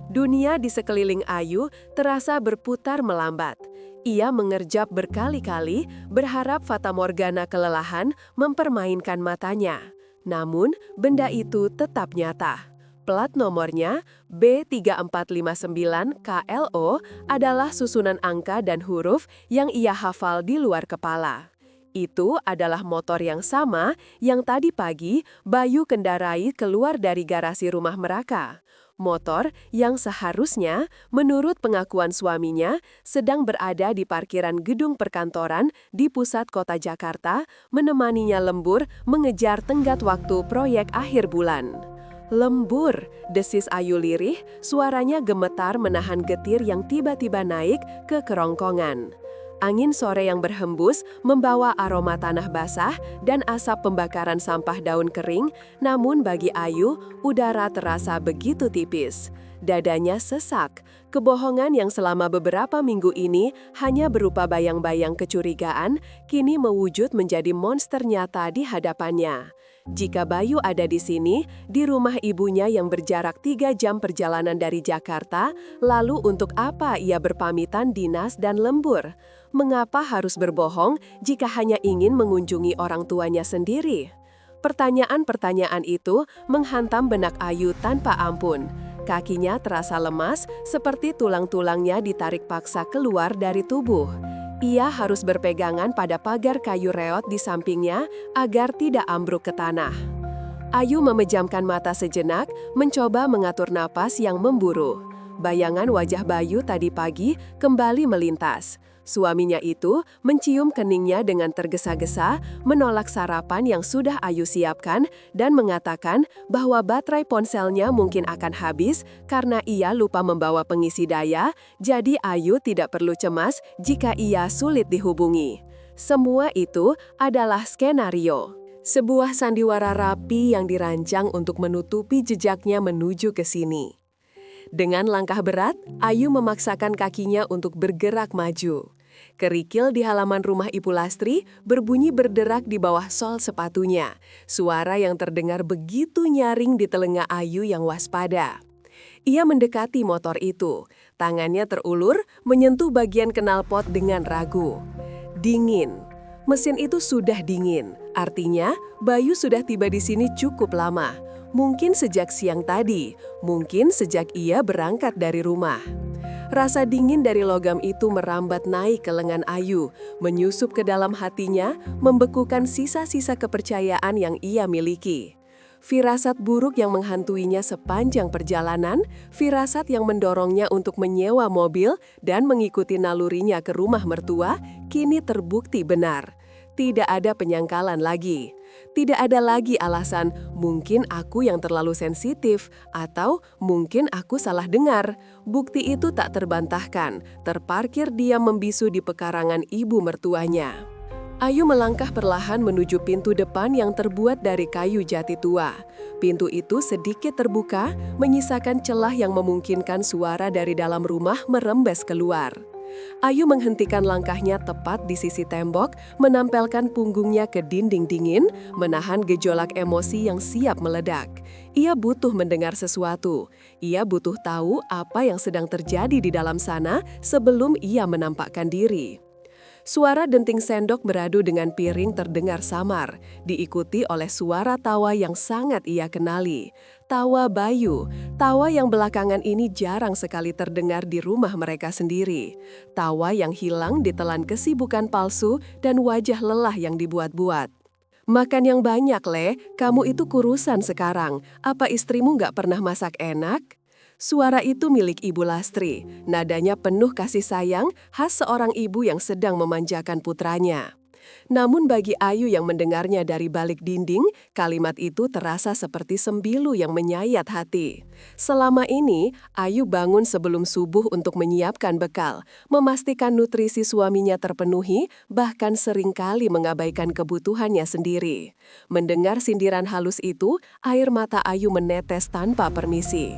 Dunia di sekeliling Ayu terasa berputar melambat. Ia mengerjap berkali-kali, berharap fatamorgana kelelahan mempermainkan matanya. Namun, benda itu tetap nyata. Plat nomornya B3459KLO adalah susunan angka dan huruf yang ia hafal di luar kepala. Itu adalah motor yang sama yang tadi pagi Bayu kendarai keluar dari garasi rumah mereka. Motor yang seharusnya, menurut pengakuan suaminya, sedang berada di parkiran gedung perkantoran di pusat kota Jakarta, menemaninya lembur mengejar tenggat waktu proyek akhir bulan. "Lembur," desis Ayu lirih, suaranya gemetar menahan getir yang tiba-tiba naik ke kerongkongan. Angin sore yang berhembus membawa aroma tanah basah dan asap pembakaran sampah daun kering, namun bagi Ayu, udara terasa begitu tipis. Dadanya sesak. Kebohongan yang selama beberapa minggu ini hanya berupa bayang-bayang kecurigaan, kini mewujud menjadi monster nyata di hadapannya. Jika Bayu ada di sini, di rumah ibunya yang berjarak 3 jam perjalanan dari Jakarta, lalu untuk apa ia berpamitan dinas dan lembur? Mengapa harus berbohong jika hanya ingin mengunjungi orang tuanya sendiri? Pertanyaan-pertanyaan itu menghantam benak Ayu tanpa ampun. Kakinya terasa lemas, seperti tulang-tulangnya ditarik paksa keluar dari tubuh. Ia harus berpegangan pada pagar kayu reot di sampingnya agar tidak ambruk ke tanah. Ayu memejamkan mata sejenak, mencoba mengatur napas yang memburu. Bayangan wajah Bayu tadi pagi kembali melintas. Suaminya itu mencium keningnya dengan tergesa-gesa, menolak sarapan yang sudah Ayu siapkan, dan mengatakan bahwa baterai ponselnya mungkin akan habis karena ia lupa membawa pengisi daya, jadi Ayu tidak perlu cemas jika ia sulit dihubungi. Semua itu adalah skenario. Sebuah sandiwara rapi yang dirancang untuk menutupi jejaknya menuju ke sini. Dengan langkah berat, Ayu memaksakan kakinya untuk bergerak maju. Kerikil di halaman rumah Ibu Lastri berbunyi berderak di bawah sol sepatunya. Suara yang terdengar begitu nyaring di telinga Ayu yang waspada. Ia mendekati motor itu. Tangannya terulur, menyentuh bagian knalpot dengan ragu. Dingin. Mesin itu sudah dingin. Artinya, Bayu sudah tiba di sini cukup lama. Mungkin sejak siang tadi, mungkin sejak ia berangkat dari rumah. Rasa dingin dari logam itu merambat naik ke lengan Ayu, menyusup ke dalam hatinya, membekukan sisa-sisa kepercayaan yang ia miliki. Firasat buruk yang menghantuinya sepanjang perjalanan, firasat yang mendorongnya untuk menyewa mobil dan mengikuti nalurinya ke rumah mertua, kini terbukti benar. Tidak ada penyangkalan lagi. Tidak ada lagi alasan, mungkin aku yang terlalu sensitif, atau mungkin aku salah dengar. Bukti itu tak terbantahkan, terparkir diam membisu di pekarangan ibu mertuanya. Ayu melangkah perlahan menuju pintu depan yang terbuat dari kayu jati tua. Pintu itu sedikit terbuka, menyisakan celah yang memungkinkan suara dari dalam rumah merembes keluar. Ayu menghentikan langkahnya tepat di sisi tembok, menampilkan punggungnya ke dinding dingin, menahan gejolak emosi yang siap meledak. Ia butuh mendengar sesuatu. Ia butuh tahu apa yang sedang terjadi di dalam sana sebelum ia menampakkan diri. Suara denting sendok beradu dengan piring terdengar samar, diikuti oleh suara tawa yang sangat ia kenali. Tawa Bayu, tawa yang belakangan ini jarang sekali terdengar di rumah mereka sendiri. Tawa yang hilang ditelan kesibukan palsu dan wajah lelah yang dibuat-buat. Makan yang banyak, Le. Kamu itu kurusan sekarang. Apa istrimu nggak pernah masak enak? Suara itu milik Ibu Lastri. Nadanya penuh kasih sayang, khas seorang ibu yang sedang memanjakan putranya. Namun bagi Ayu yang mendengarnya dari balik dinding, kalimat itu terasa seperti sembilu yang menyayat hati. Selama ini, Ayu bangun sebelum subuh untuk menyiapkan bekal, memastikan nutrisi suaminya terpenuhi, bahkan seringkali mengabaikan kebutuhannya sendiri. Mendengar sindiran halus itu, air mata Ayu menetes tanpa permisi.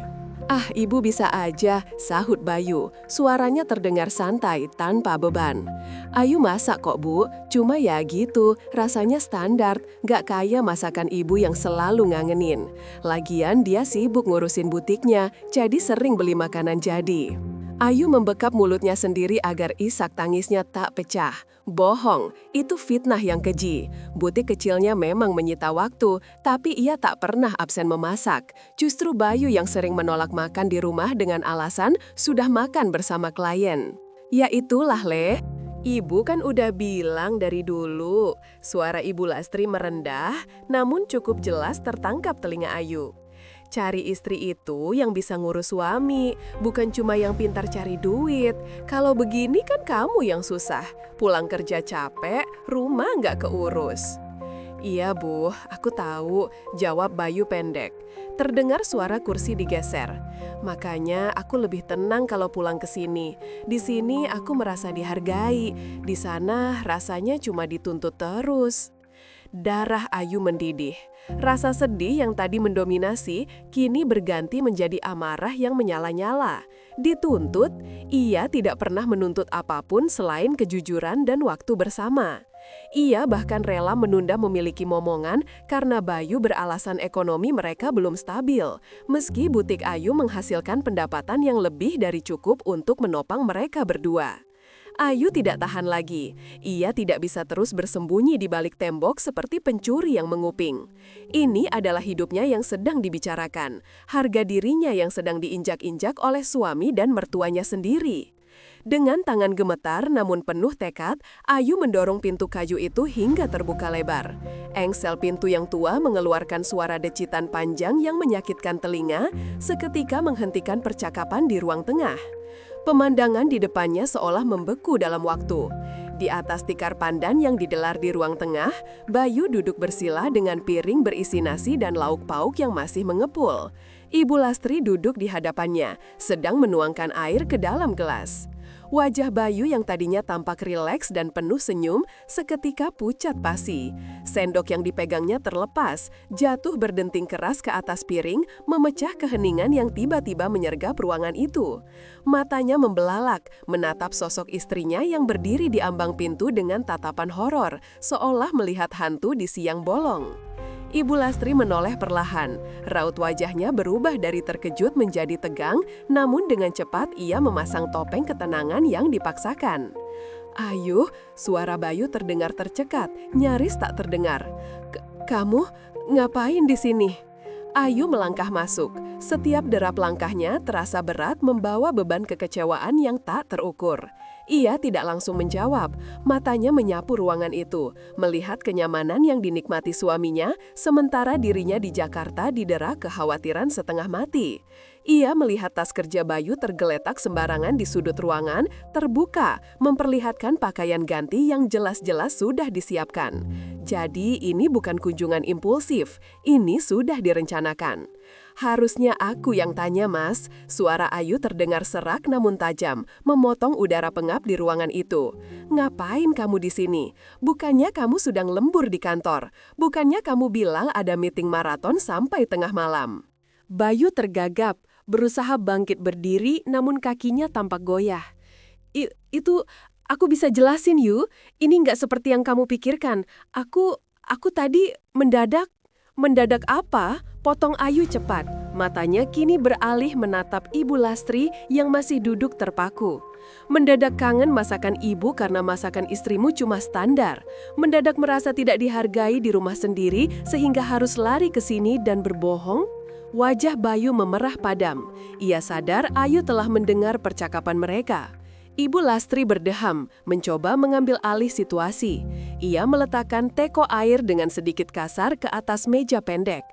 "Ah, ibu bisa aja," sahut Bayu. Suaranya terdengar santai, tanpa beban. "Ayu masak kok, Bu. Cuma ya gitu, rasanya standar, gak kayak masakan ibu yang selalu ngangenin. Lagian dia sibuk ngurusin butiknya, jadi sering beli makanan jadi." Ayu membekap mulutnya sendiri agar isak tangisnya tak pecah. Bohong, itu fitnah yang keji. Butik kecilnya memang menyita waktu, tapi ia tak pernah absen memasak. Justru Bayu yang sering menolak makan di rumah dengan alasan sudah makan bersama klien. "Ya itulah, Le. Ibu kan udah bilang dari dulu." Suara Ibu Lastri merendah, namun cukup jelas tertangkap telinga Ayu. Cari istri itu yang bisa ngurus suami, bukan cuma yang pintar cari duit. Kalau begini kan kamu yang susah. Pulang kerja capek, rumah nggak keurus. "Iya, Bu, aku tahu," jawab Bayu pendek. Terdengar suara kursi digeser. "Makanya aku lebih tenang kalau pulang ke sini. Di sini aku merasa dihargai, di sana rasanya cuma dituntut terus." Darah Ayu mendidih. Rasa sedih yang tadi mendominasi kini berganti menjadi amarah yang menyala-nyala. Dituntut, ia tidak pernah menuntut apapun selain kejujuran dan waktu bersama. Ia bahkan rela menunda memiliki momongan karena Bayu beralasan ekonomi mereka belum stabil, meski butik Ayu menghasilkan pendapatan yang lebih dari cukup untuk menopang mereka berdua. Ayu tidak tahan lagi. Ia tidak bisa terus bersembunyi di balik tembok seperti pencuri yang menguping. Ini adalah hidupnya yang sedang dibicarakan, harga dirinya yang sedang diinjak-injak oleh suami dan mertuanya sendiri. Dengan tangan gemetar namun penuh tekad, Ayu mendorong pintu kayu itu hingga terbuka lebar. Engsel pintu yang tua mengeluarkan suara decitan panjang yang menyakitkan telinga, seketika menghentikan percakapan di ruang tengah. Pemandangan di depannya seolah membeku dalam waktu. Di atas tikar pandan yang didelar di ruang tengah, Bayu duduk bersila dengan piring berisi nasi dan lauk pauk yang masih mengepul. Ibu Lastri duduk di hadapannya, sedang menuangkan air ke dalam gelas. Wajah Bayu yang tadinya tampak rileks dan penuh senyum, seketika pucat pasi. Sendok yang dipegangnya terlepas, jatuh berdenting keras ke atas piring, memecah keheningan yang tiba-tiba menyergap ruangan itu. Matanya membelalak, menatap sosok istrinya yang berdiri di ambang pintu dengan tatapan horor, seolah melihat hantu di siang bolong. Ibu Lastri menoleh perlahan. Raut wajahnya berubah dari terkejut menjadi tegang, namun dengan cepat ia memasang topeng ketenangan yang dipaksakan. "Ayu," suara Bayu terdengar tercekat, nyaris tak terdengar. "Kamu ngapain di sini?" Ayu melangkah masuk. Setiap derap langkahnya terasa berat membawa beban kekecewaan yang tak terukur. Ia tidak langsung menjawab, matanya menyapu ruangan itu, melihat kenyamanan yang dinikmati suaminya, sementara dirinya di Jakarta didera kekhawatiran setengah mati. Ia melihat tas kerja Bayu tergeletak sembarangan di sudut ruangan, terbuka, memperlihatkan pakaian ganti yang jelas-jelas sudah disiapkan. Jadi ini bukan kunjungan impulsif, ini sudah direncanakan. "Harusnya aku yang tanya, Mas." Suara Ayu terdengar serak namun tajam, memotong udara pengap di ruangan itu. "Ngapain kamu di sini? Bukannya kamu sedang lembur di kantor? Bukannya kamu bilang ada meeting maraton sampai tengah malam?" Bayu tergagap, berusaha bangkit berdiri namun kakinya tampak goyah. Itu, aku bisa jelasin, Yu. Ini nggak seperti yang kamu pikirkan. Aku tadi mendadak." "Mendadak apa?" Potong Ayu cepat. Matanya kini beralih menatap Ibu Lastri yang masih duduk terpaku. "Mendadak kangen masakan ibu karena masakan istrimu cuma standar. Mendadak merasa tidak dihargai di rumah sendiri sehingga harus lari ke sini dan berbohong?" Wajah Bayu memerah padam. Ia sadar Ayu telah mendengar percakapan mereka. Ibu Lastri berdeham, mencoba mengambil alih situasi. Ia meletakkan teko air dengan sedikit kasar ke atas meja pendek.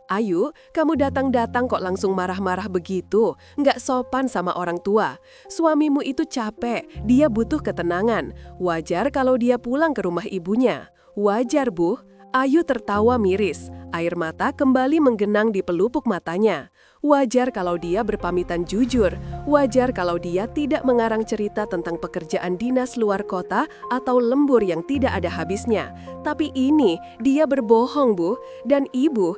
"Ayu, kamu datang-datang kok langsung marah-marah begitu? Nggak sopan sama orang tua. Suamimu itu capek, dia butuh ketenangan. Wajar kalau dia pulang ke rumah ibunya." "Wajar, Bu." Ayu tertawa miris, air mata kembali menggenang di pelupuk matanya. Wajar kalau dia berpamitan jujur, wajar kalau dia tidak mengarang cerita tentang pekerjaan dinas luar kota atau lembur yang tidak ada habisnya. Tapi ini, dia berbohong, Bu. Dan ibu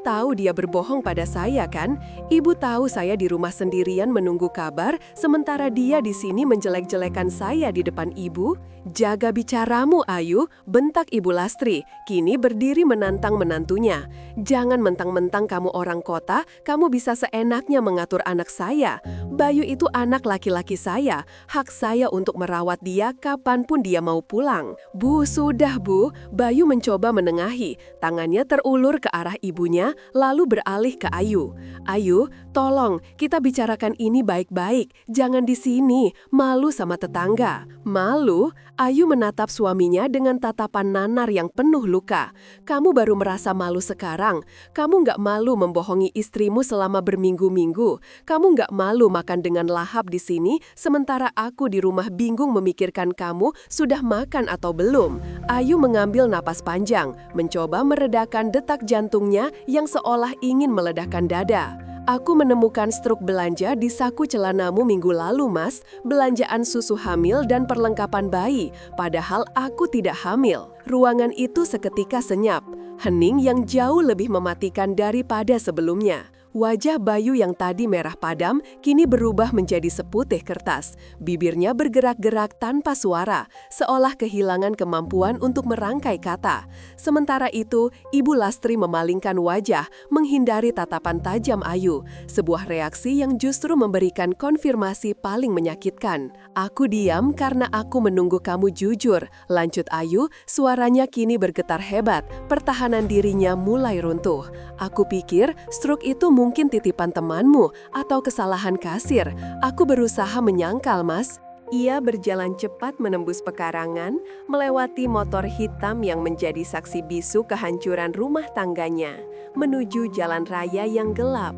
tahu dia berbohong pada saya kan? Ibu tahu saya di rumah sendirian menunggu kabar, sementara dia di sini menjelek-jelekan saya di depan ibu. "Jaga bicaramu, Ayu," bentak Ibu Lastri, kini berdiri menantang menantunya. "Jangan mentang-mentang kamu orang kota, kamu bisa seenaknya mengatur anak saya. Bayu itu anak laki-laki saya, hak saya untuk merawat dia kapanpun dia mau pulang." "Bu, sudah, Bu." Bayu mencoba menengahi, tangannya terulur ke arah ibunya, lalu beralih ke Ayu. "Ayu, tolong, kita bicarakan ini baik-baik, jangan di sini, malu sama tetangga." "Malu?" Ayu menatap suaminya dengan tatapan nanar yang penuh luka. "Kamu baru merasa malu sekarang. Kamu nggak malu membohongi istrimu selama berminggu-minggu. Kamu nggak malu makan dengan lahap di sini, sementara aku di rumah bingung memikirkan kamu sudah makan atau belum." Ayu mengambil napas panjang, mencoba meredakan detak jantungnya yang seolah ingin meledakkan dada. "Aku menemukan struk belanja di saku celanamu minggu lalu, Mas. Belanjaan susu hamil dan perlengkapan bayi, padahal aku tidak hamil." Ruangan itu seketika senyap, hening yang jauh lebih mematikan daripada sebelumnya. Wajah Bayu yang tadi merah padam kini berubah menjadi seputih kertas. Bibirnya bergerak-gerak tanpa suara, seolah kehilangan kemampuan untuk merangkai kata. Sementara itu, Ibu Lastri memalingkan wajah, menghindari tatapan tajam Ayu. Sebuah reaksi yang justru memberikan konfirmasi paling menyakitkan. "Aku diam karena aku menunggu kamu jujur," lanjut Ayu, suaranya kini bergetar hebat, pertahanan dirinya mulai runtuh. "Aku pikir stroke itu mungkin titipan temanmu atau kesalahan kasir. Aku berusaha menyangkal, Mas." Ia berjalan cepat menembus pekarangan, melewati motor hitam yang menjadi saksi bisu kehancuran rumah tangganya, menuju jalan raya yang gelap.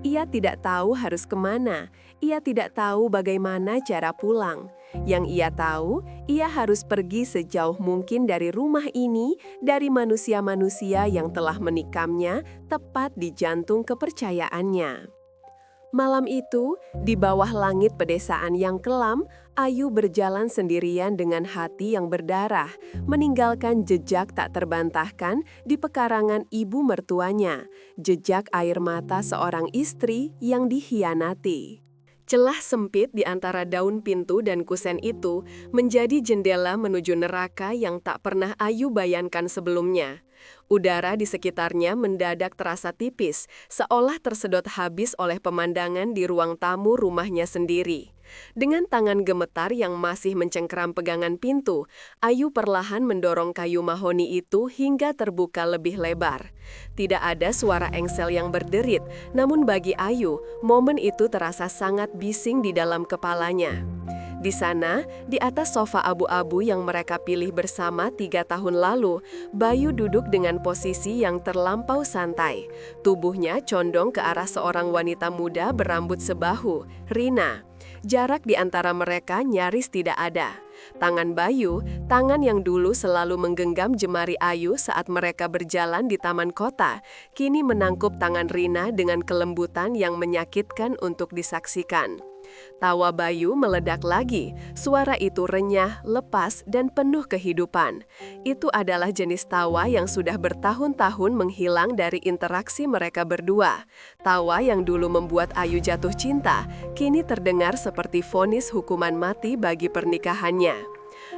Ia tidak tahu harus kemana, ia tidak tahu bagaimana cara pulang. Yang ia tahu, ia harus pergi sejauh mungkin dari rumah ini, dari manusia-manusia yang telah menikamnya tepat di jantung kepercayaannya. Malam itu, di bawah langit pedesaan yang kelam, Ayu berjalan sendirian dengan hati yang berdarah, meninggalkan jejak tak terbantahkan di pekarangan ibu mertuanya, jejak air mata seorang istri yang dikhianati. Celah sempit di antara daun pintu dan kusen itu menjadi jendela menuju neraka yang tak pernah Ayu bayangkan sebelumnya. Udara di sekitarnya mendadak terasa tipis, seolah tersedot habis oleh pemandangan di ruang tamu rumahnya sendiri. Dengan tangan gemetar yang masih mencengkeram pegangan pintu, Ayu perlahan mendorong kayu mahoni itu hingga terbuka lebih lebar. Tidak ada suara engsel yang berderit, namun bagi Ayu, momen itu terasa sangat bising di dalam kepalanya. Di sana, di atas sofa abu-abu yang mereka pilih bersama 3 tahun lalu, Bayu duduk dengan posisi yang terlampau santai. Tubuhnya condong ke arah seorang wanita muda berambut sebahu, Rina. Jarak di antara mereka nyaris tidak ada. Tangan Bayu, tangan yang dulu selalu menggenggam jemari Ayu saat mereka berjalan di taman kota, kini menangkup tangan Rina dengan kelembutan yang menyakitkan untuk disaksikan. Tawa Bayu meledak lagi, suara itu renyah, lepas, dan penuh kehidupan. Itu adalah jenis tawa yang sudah bertahun-tahun menghilang dari interaksi mereka berdua. Tawa yang dulu membuat Ayu jatuh cinta, kini terdengar seperti vonis hukuman mati bagi pernikahannya.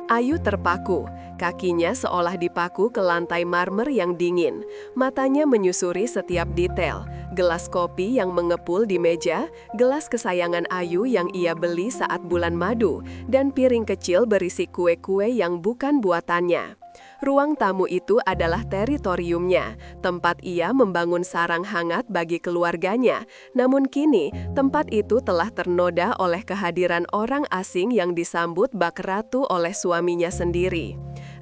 Ayu terpaku, kakinya seolah dipaku ke lantai marmer yang dingin. Matanya menyusuri setiap detail, gelas kopi yang mengepul di meja, gelas kesayangan Ayu yang ia beli saat bulan madu, dan piring kecil berisi kue-kue yang bukan buatannya. Ruang tamu itu adalah teritoriumnya, tempat ia membangun sarang hangat bagi keluarganya. Namun kini, tempat itu telah ternoda oleh kehadiran orang asing yang disambut bak ratu oleh suaminya sendiri.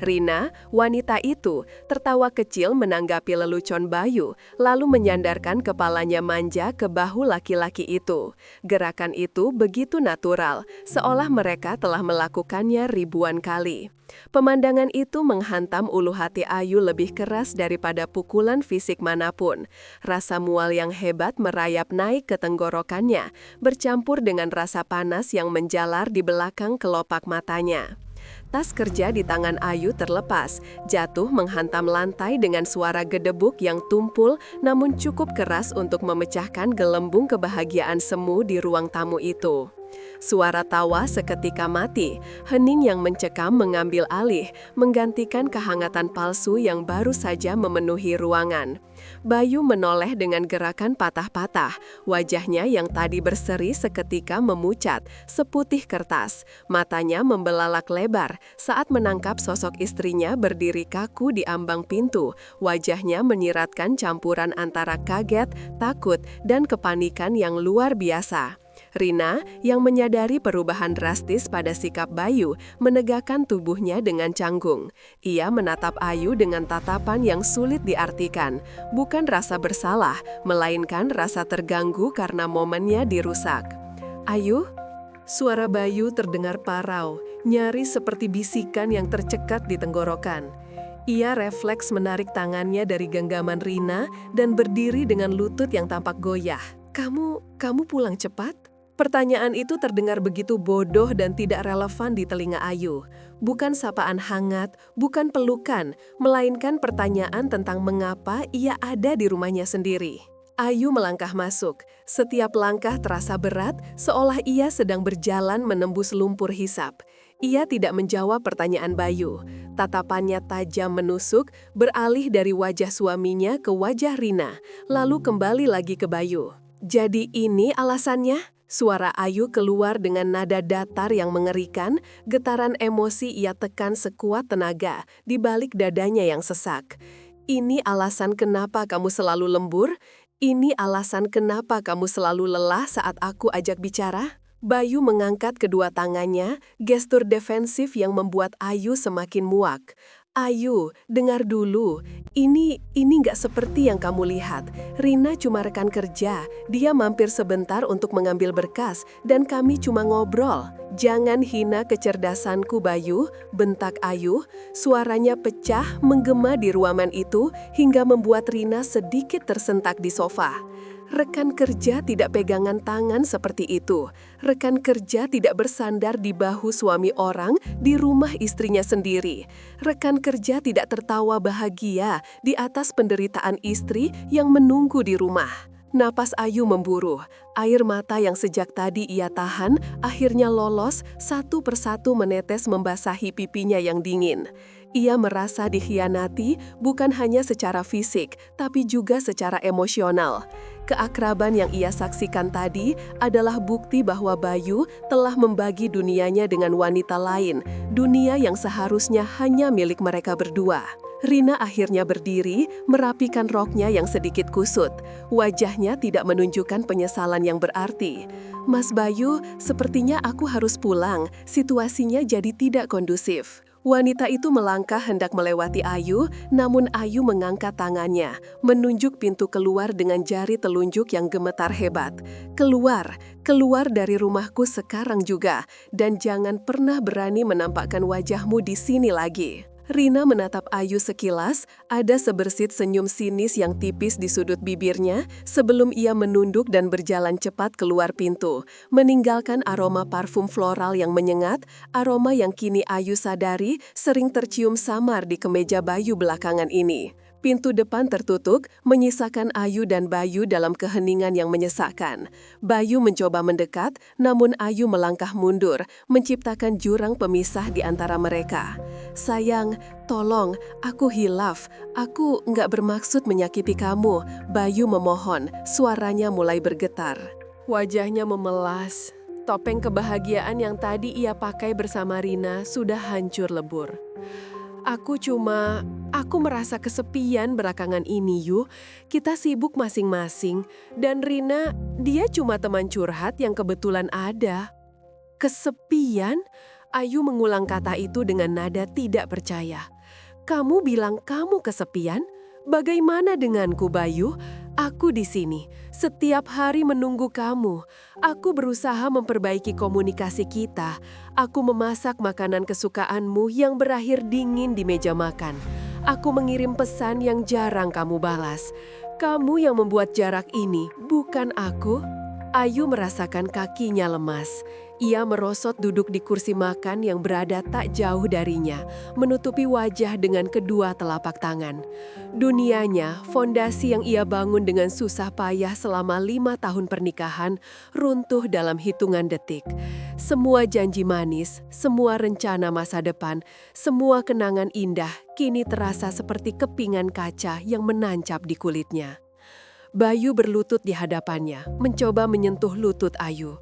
Rina, wanita itu, tertawa kecil menanggapi lelucon Bayu, lalu menyandarkan kepalanya manja ke bahu laki-laki itu. Gerakan itu begitu natural, seolah mereka telah melakukannya ribuan kali. Pemandangan itu menghantam ulu hati Ayu lebih keras daripada pukulan fisik manapun. Rasa mual yang hebat merayap naik ke tenggorokannya, bercampur dengan rasa panas yang menjalar di belakang kelopak matanya. Tas kerja di tangan Ayu terlepas, jatuh menghantam lantai dengan suara gedebuk yang tumpul namun cukup keras untuk memecahkan gelembung kebahagiaan semu di ruang tamu itu. Suara tawa seketika mati, hening yang mencekam mengambil alih, menggantikan kehangatan palsu yang baru saja memenuhi ruangan. Bayu menoleh dengan gerakan patah-patah, wajahnya yang tadi berseri seketika memucat, seputih kertas. Matanya membelalak lebar saat menangkap sosok istrinya berdiri kaku di ambang pintu, wajahnya menyiratkan campuran antara kaget, takut, dan kepanikan yang luar biasa. Rina, yang menyadari perubahan drastis pada sikap Bayu, menegakkan tubuhnya dengan canggung. Ia menatap Ayu dengan tatapan yang sulit diartikan, bukan rasa bersalah, melainkan rasa terganggu karena momennya dirusak. "Ayu?" Suara Bayu terdengar parau, nyaris seperti bisikan yang tercekat di tenggorokan. Ia refleks menarik tangannya dari genggaman Rina dan berdiri dengan lutut yang tampak goyah. Kamu pulang cepat?" Pertanyaan itu terdengar begitu bodoh dan tidak relevan di telinga Ayu. Bukan sapaan hangat, bukan pelukan, melainkan pertanyaan tentang mengapa ia ada di rumahnya sendiri. Ayu melangkah masuk. Setiap langkah terasa berat, seolah ia sedang berjalan menembus lumpur hisap. Ia tidak menjawab pertanyaan Bayu. Tatapannya tajam menusuk, beralih dari wajah suaminya ke wajah Rina, lalu kembali lagi ke Bayu. Jadi ini alasannya? Suara Ayu keluar dengan nada datar yang mengerikan, getaran emosi ia tekan sekuat tenaga di balik dadanya yang sesak. Ini alasan kenapa kamu selalu lembur? Ini alasan kenapa kamu selalu lelah saat aku ajak bicara? Bayu mengangkat kedua tangannya, gestur defensif yang membuat Ayu semakin muak. Ayu, dengar dulu. Ini nggak seperti yang kamu lihat. Rina cuma rekan kerja. Dia mampir sebentar untuk mengambil berkas, dan kami cuma ngobrol. Jangan hina kecerdasanku, Bayu, bentak Ayu. Suaranya pecah, menggema di ruangan itu, hingga membuat Rina sedikit tersentak di sofa. Rekan kerja tidak pegangan tangan seperti itu. Rekan kerja tidak bersandar di bahu suami orang di rumah istrinya sendiri. Rekan kerja tidak tertawa bahagia di atas penderitaan istri yang menunggu di rumah. Napas Ayu memburu. Air mata yang sejak tadi ia tahan akhirnya lolos, satu persatu menetes membasahi pipinya yang dingin. Ia merasa dikhianati bukan hanya secara fisik, tapi juga secara emosional. Keakraban yang ia saksikan tadi adalah bukti bahwa Bayu telah membagi dunianya dengan wanita lain, dunia yang seharusnya hanya milik mereka berdua. Rina akhirnya berdiri, merapikan roknya yang sedikit kusut. Wajahnya tidak menunjukkan penyesalan yang berarti. Mas Bayu, sepertinya aku harus pulang. Situasinya jadi tidak kondusif. Wanita itu melangkah hendak melewati Ayu, namun Ayu mengangkat tangannya, menunjuk pintu keluar dengan jari telunjuk yang gemetar hebat. Keluar dari rumahku sekarang juga, dan jangan pernah berani menampakkan wajahmu di sini lagi. Rina menatap Ayu sekilas, ada sebersit senyum sinis yang tipis di sudut bibirnya sebelum ia menunduk dan berjalan cepat keluar pintu, meninggalkan aroma parfum floral yang menyengat, aroma yang kini Ayu sadari sering tercium samar di kemeja Bayu belakangan ini. Pintu depan tertutup, menyisakan Ayu dan Bayu dalam keheningan yang menyesakkan. Bayu mencoba mendekat, namun Ayu melangkah mundur, menciptakan jurang pemisah di antara mereka. Sayang, tolong, aku hilaf. Aku nggak bermaksud menyakiti kamu. Bayu memohon, suaranya mulai bergetar. Wajahnya memelas. Topeng kebahagiaan yang tadi ia pakai bersama Rina sudah hancur lebur. Aku merasa kesepian belakangan ini, Yu. Kita sibuk masing-masing, dan Rina, dia cuma teman curhat yang kebetulan ada. Kesepian? Ayu mengulang kata itu dengan nada tidak percaya. Kamu bilang kamu kesepian? Bagaimana denganku, Bayu? Aku di sini, setiap hari menunggu kamu. Aku berusaha memperbaiki komunikasi kita. Aku memasak makanan kesukaanmu yang berakhir dingin di meja makan. Aku mengirim pesan yang jarang kamu balas. Kamu yang membuat jarak ini, bukan aku. Ayu merasakan kakinya lemas. Ia merosot duduk di kursi makan yang berada tak jauh darinya, menutupi wajah dengan kedua telapak tangan. Dunianya, fondasi yang ia bangun dengan susah payah selama 5 tahun pernikahan, runtuh dalam hitungan detik. Semua janji manis, semua rencana masa depan, semua kenangan indah kini terasa seperti kepingan kaca yang menancap di kulitnya. Bayu berlutut di hadapannya, mencoba menyentuh lutut Ayu.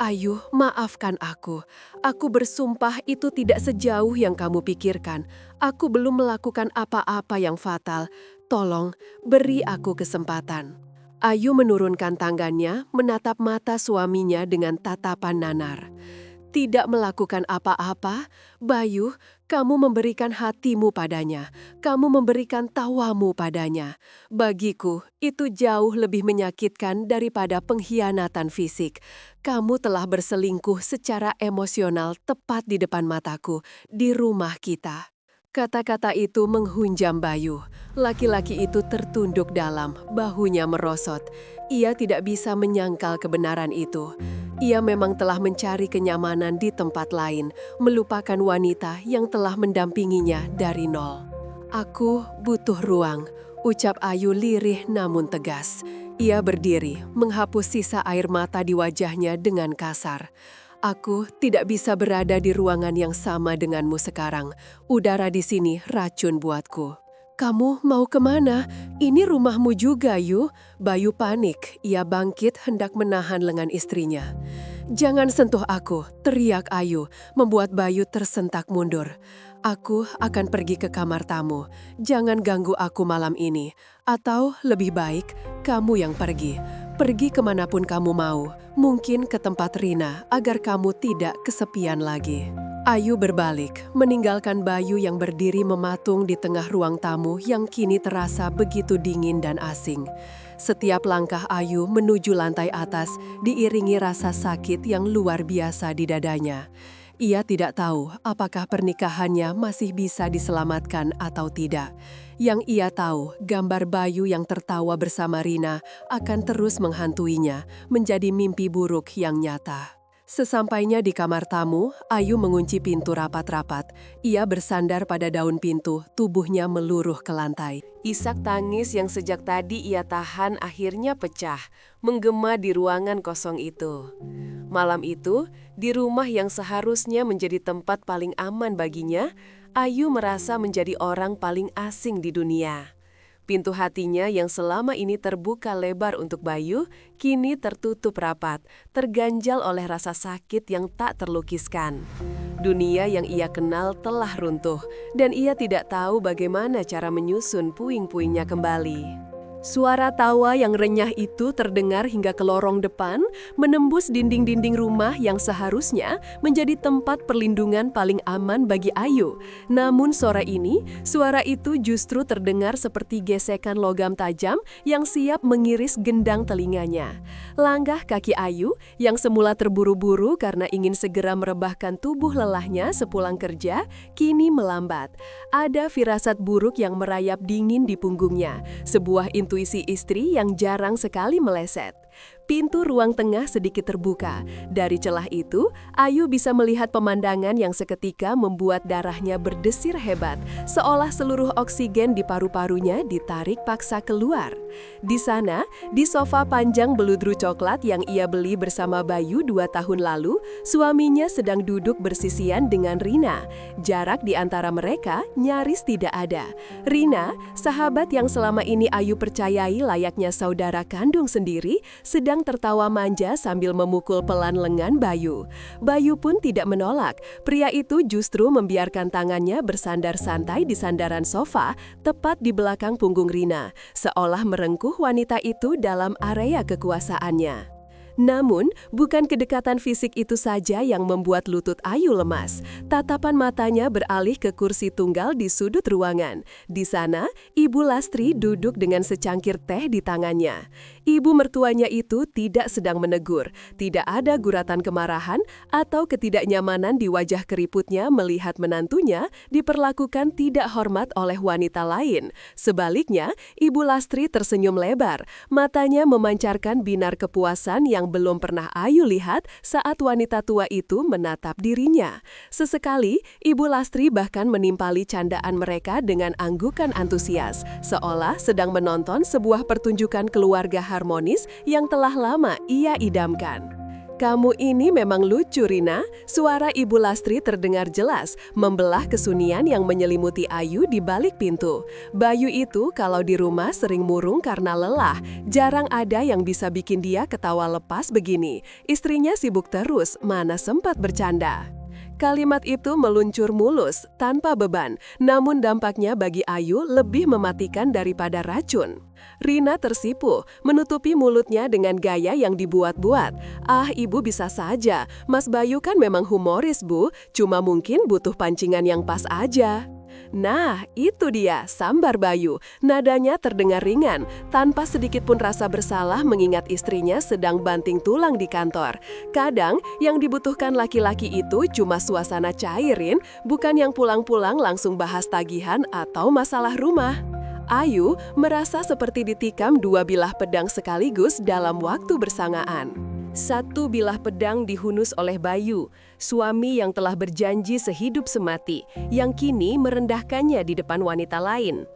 Ayu, maafkan aku. Aku bersumpah itu tidak sejauh yang kamu pikirkan. Aku belum melakukan apa-apa yang fatal. Tolong, beri aku kesempatan. Ayu menurunkan tangannya, menatap mata suaminya dengan tatapan nanar. Tidak melakukan apa-apa, Bayu, kamu memberikan hatimu padanya. Kamu memberikan tawamu padanya. Bagiku, itu jauh lebih menyakitkan daripada pengkhianatan fisik. Kamu telah berselingkuh secara emosional tepat di depan mataku, di rumah kita. Kata-kata itu menghunjam Bayu. Laki-laki itu tertunduk dalam, bahunya merosot. Ia tidak bisa menyangkal kebenaran itu. Ia memang telah mencari kenyamanan di tempat lain, melupakan wanita yang telah mendampinginya dari nol. Aku butuh ruang, ucap Ayu lirih namun tegas. Ia berdiri, menghapus sisa air mata di wajahnya dengan kasar. Aku tidak bisa berada di ruangan yang sama denganmu sekarang. Udara di sini racun buatku. Kamu mau kemana? Ini rumahmu juga, Yu. Bayu panik. Ia bangkit hendak menahan lengan istrinya. Jangan sentuh aku, teriak Ayu, membuat Bayu tersentak mundur. Aku akan pergi ke kamar tamu. Jangan ganggu aku malam ini. Atau lebih baik, kamu yang pergi. Pergi kemanapun kamu mau. Mungkin ke tempat Rina agar kamu tidak kesepian lagi. Ayu berbalik, meninggalkan Bayu yang berdiri mematung di tengah ruang tamu yang kini terasa begitu dingin dan asing. Setiap langkah Ayu menuju lantai atas diiringi rasa sakit yang luar biasa di dadanya. Ia tidak tahu apakah pernikahannya masih bisa diselamatkan atau tidak. Yang ia tahu, gambar Bayu yang tertawa bersama Rina akan terus menghantuinya, menjadi mimpi buruk yang nyata. Sesampainya di kamar tamu, Ayu mengunci pintu rapat-rapat. Ia bersandar pada daun pintu, tubuhnya meluruh ke lantai. Isak tangis yang sejak tadi ia tahan akhirnya pecah, menggema di ruangan kosong itu. Malam itu, di rumah yang seharusnya menjadi tempat paling aman baginya, Ayu merasa menjadi orang paling asing di dunia. Pintu hatinya yang selama ini terbuka lebar untuk Bayu, kini tertutup rapat, terganjal oleh rasa sakit yang tak terlukiskan. Dunia yang ia kenal telah runtuh, dan ia tidak tahu bagaimana cara menyusun puing-puingnya kembali. Suara tawa yang renyah itu terdengar hingga ke lorong depan, menembus dinding-dinding rumah yang seharusnya menjadi tempat perlindungan paling aman bagi Ayu. Namun suara itu justru terdengar seperti gesekan logam tajam yang siap mengiris gendang telinganya. Langkah kaki Ayu yang semula terburu-buru karena ingin segera merebahkan tubuh lelahnya sepulang kerja, kini melambat. Ada firasat buruk yang merayap dingin di punggungnya, sebuah intuisi istri yang jarang sekali meleset. Pintu ruang tengah sedikit terbuka. Dari celah itu, Ayu bisa melihat pemandangan yang seketika membuat darahnya berdesir hebat, seolah seluruh oksigen di paru-parunya ditarik paksa keluar. Di sana, di sofa panjang beludru coklat yang ia beli bersama Bayu 2 tahun lalu, suaminya sedang duduk bersisian dengan Rina. Jarak di antara mereka nyaris tidak ada. Rina, sahabat yang selama ini Ayu percayai layaknya saudara kandung sendiri, sedang tertawa manja sambil memukul pelan lengan Bayu. Bayu pun tidak menolak. Pria itu justru membiarkan tangannya bersandar santai di sandaran sofa, tepat di belakang punggung Rina, seolah merengkuh wanita itu dalam area kekuasaannya. Namun, bukan kedekatan fisik itu saja yang membuat lutut Ayu lemas. Tatapan matanya beralih ke kursi tunggal di sudut ruangan. Di sana, Ibu Lastri duduk dengan secangkir teh di tangannya. Ibu mertuanya itu tidak sedang menegur. Tidak ada guratan kemarahan atau ketidaknyamanan di wajah keriputnya melihat menantunya diperlakukan tidak hormat oleh wanita lain. Sebaliknya, Ibu Lastri tersenyum lebar. Matanya memancarkan binar kepuasan yang belum pernah Ayu lihat saat wanita tua itu menatap dirinya. Sesekali, Ibu Lastri bahkan menimpali candaan mereka dengan anggukan antusias, seolah sedang menonton sebuah pertunjukan keluarga harmonis yang telah lama ia idamkan. "Kamu ini memang lucu, Rina." Suara Ibu Lastri terdengar jelas, membelah kesunyian yang menyelimuti Ayu di balik pintu. Bayu itu kalau di rumah sering murung karena lelah. Jarang ada yang bisa bikin dia ketawa lepas begini. Istrinya sibuk terus, mana sempat bercanda. Kalimat itu meluncur mulus, tanpa beban, namun dampaknya bagi Ayu lebih mematikan daripada racun. Rina tersipu, menutupi mulutnya dengan gaya yang dibuat-buat. "Ah, Ibu bisa saja. Mas Bayu kan memang humoris, Bu. Cuma mungkin butuh pancingan yang pas aja." Nah, itu dia, sambar Bayu. Nadanya terdengar ringan, tanpa sedikit pun rasa bersalah mengingat istrinya sedang banting tulang di kantor. Kadang, yang dibutuhkan laki-laki itu cuma suasana cairin, bukan yang pulang-pulang langsung bahas tagihan atau masalah rumah. Ayu merasa seperti ditikam 2 bilah pedang sekaligus dalam waktu bersamaan. Satu bilah pedang dihunus oleh Bayu, suami yang telah berjanji sehidup semati, yang kini merendahkannya di depan wanita lain.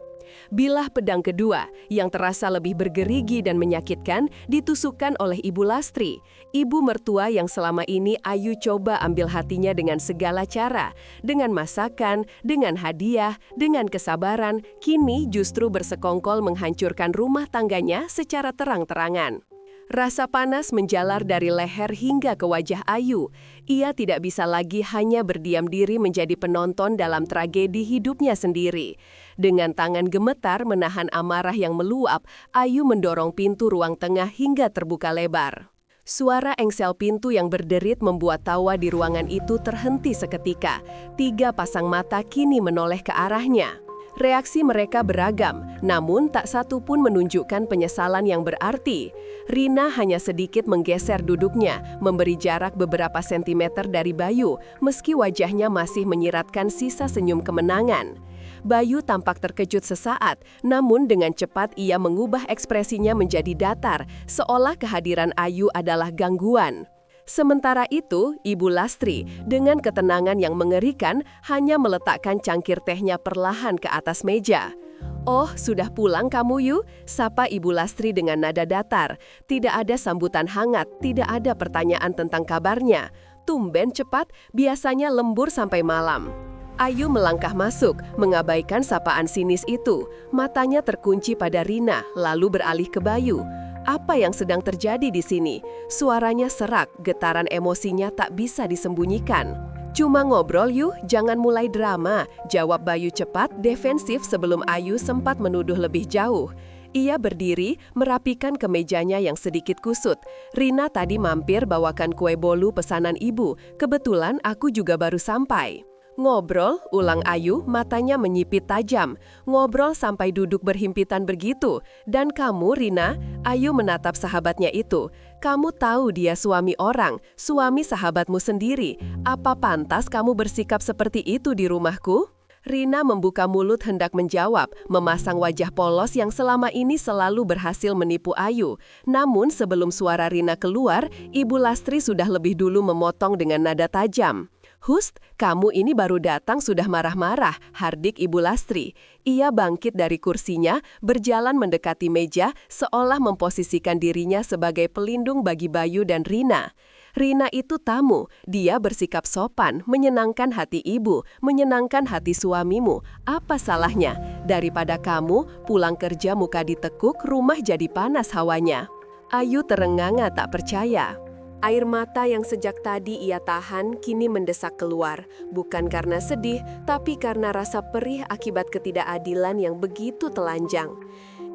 Bilah pedang kedua, yang terasa lebih bergerigi dan menyakitkan, ditusukkan oleh Ibu Lastri. Ibu mertua yang selama ini Ayu coba ambil hatinya dengan segala cara. Dengan masakan, dengan hadiah, dengan kesabaran, kini justru bersekongkol menghancurkan rumah tangganya secara terang-terangan. Rasa panas menjalar dari leher hingga ke wajah Ayu. Ia tidak bisa lagi hanya berdiam diri menjadi penonton dalam tragedi hidupnya sendiri. Dengan tangan gemetar menahan amarah yang meluap, Ayu mendorong pintu ruang tengah hingga terbuka lebar. Suara engsel pintu yang berderit membuat tawa di ruangan itu terhenti seketika. 3 pasang mata kini menoleh ke arahnya. Reaksi mereka beragam, namun tak satu pun menunjukkan penyesalan yang berarti. Rina hanya sedikit menggeser duduknya, memberi jarak beberapa sentimeter dari Bayu, meski wajahnya masih menyiratkan sisa senyum kemenangan. Bayu tampak terkejut sesaat, namun dengan cepat ia mengubah ekspresinya menjadi datar, seolah kehadiran Ayu adalah gangguan. Sementara itu, Ibu Lastri dengan ketenangan yang mengerikan hanya meletakkan cangkir tehnya perlahan ke atas meja. "Oh, sudah pulang kamu, Yu?" sapa Ibu Lastri dengan nada datar. Tidak ada sambutan hangat, tidak ada pertanyaan tentang kabarnya. Tumben cepat, biasanya lembur sampai malam. Ayu melangkah masuk, mengabaikan sapaan sinis itu. Matanya terkunci pada Rina, lalu beralih ke Bayu. Apa yang sedang terjadi di sini? Suaranya serak, getaran emosinya tak bisa disembunyikan. "Cuma ngobrol yuk, jangan mulai drama," jawab Bayu cepat, defensif sebelum Ayu sempat menuduh lebih jauh. Ia berdiri, merapikan kemejanya yang sedikit kusut. "Rina tadi mampir bawakan kue bolu pesanan ibu, kebetulan aku juga baru sampai." "Ngobrol?" ulang Ayu, matanya menyipit tajam. "Ngobrol sampai duduk berhimpitan begitu. Dan kamu, Rina?" Ayu menatap sahabatnya itu. "Kamu tahu dia suami orang, suami sahabatmu sendiri. Apa pantas kamu bersikap seperti itu di rumahku?" Rina membuka mulut hendak menjawab, memasang wajah polos yang selama ini selalu berhasil menipu Ayu. Namun sebelum suara Rina keluar, Ibu Lastri sudah lebih dulu memotong dengan nada tajam. "Hust, kamu ini baru datang sudah marah-marah," hardik Ibu Lastri. Ia bangkit dari kursinya, berjalan mendekati meja, seolah memposisikan dirinya sebagai pelindung bagi Bayu dan Rina. Rina itu tamu, dia bersikap sopan, menyenangkan hati ibu, menyenangkan hati suamimu. Apa salahnya? Daripada kamu pulang kerja muka ditekuk, rumah jadi panas hawanya. Ayu terenganga tak percaya. Air mata yang sejak tadi ia tahan kini mendesak keluar, bukan karena sedih, tapi karena rasa perih akibat ketidakadilan yang begitu telanjang.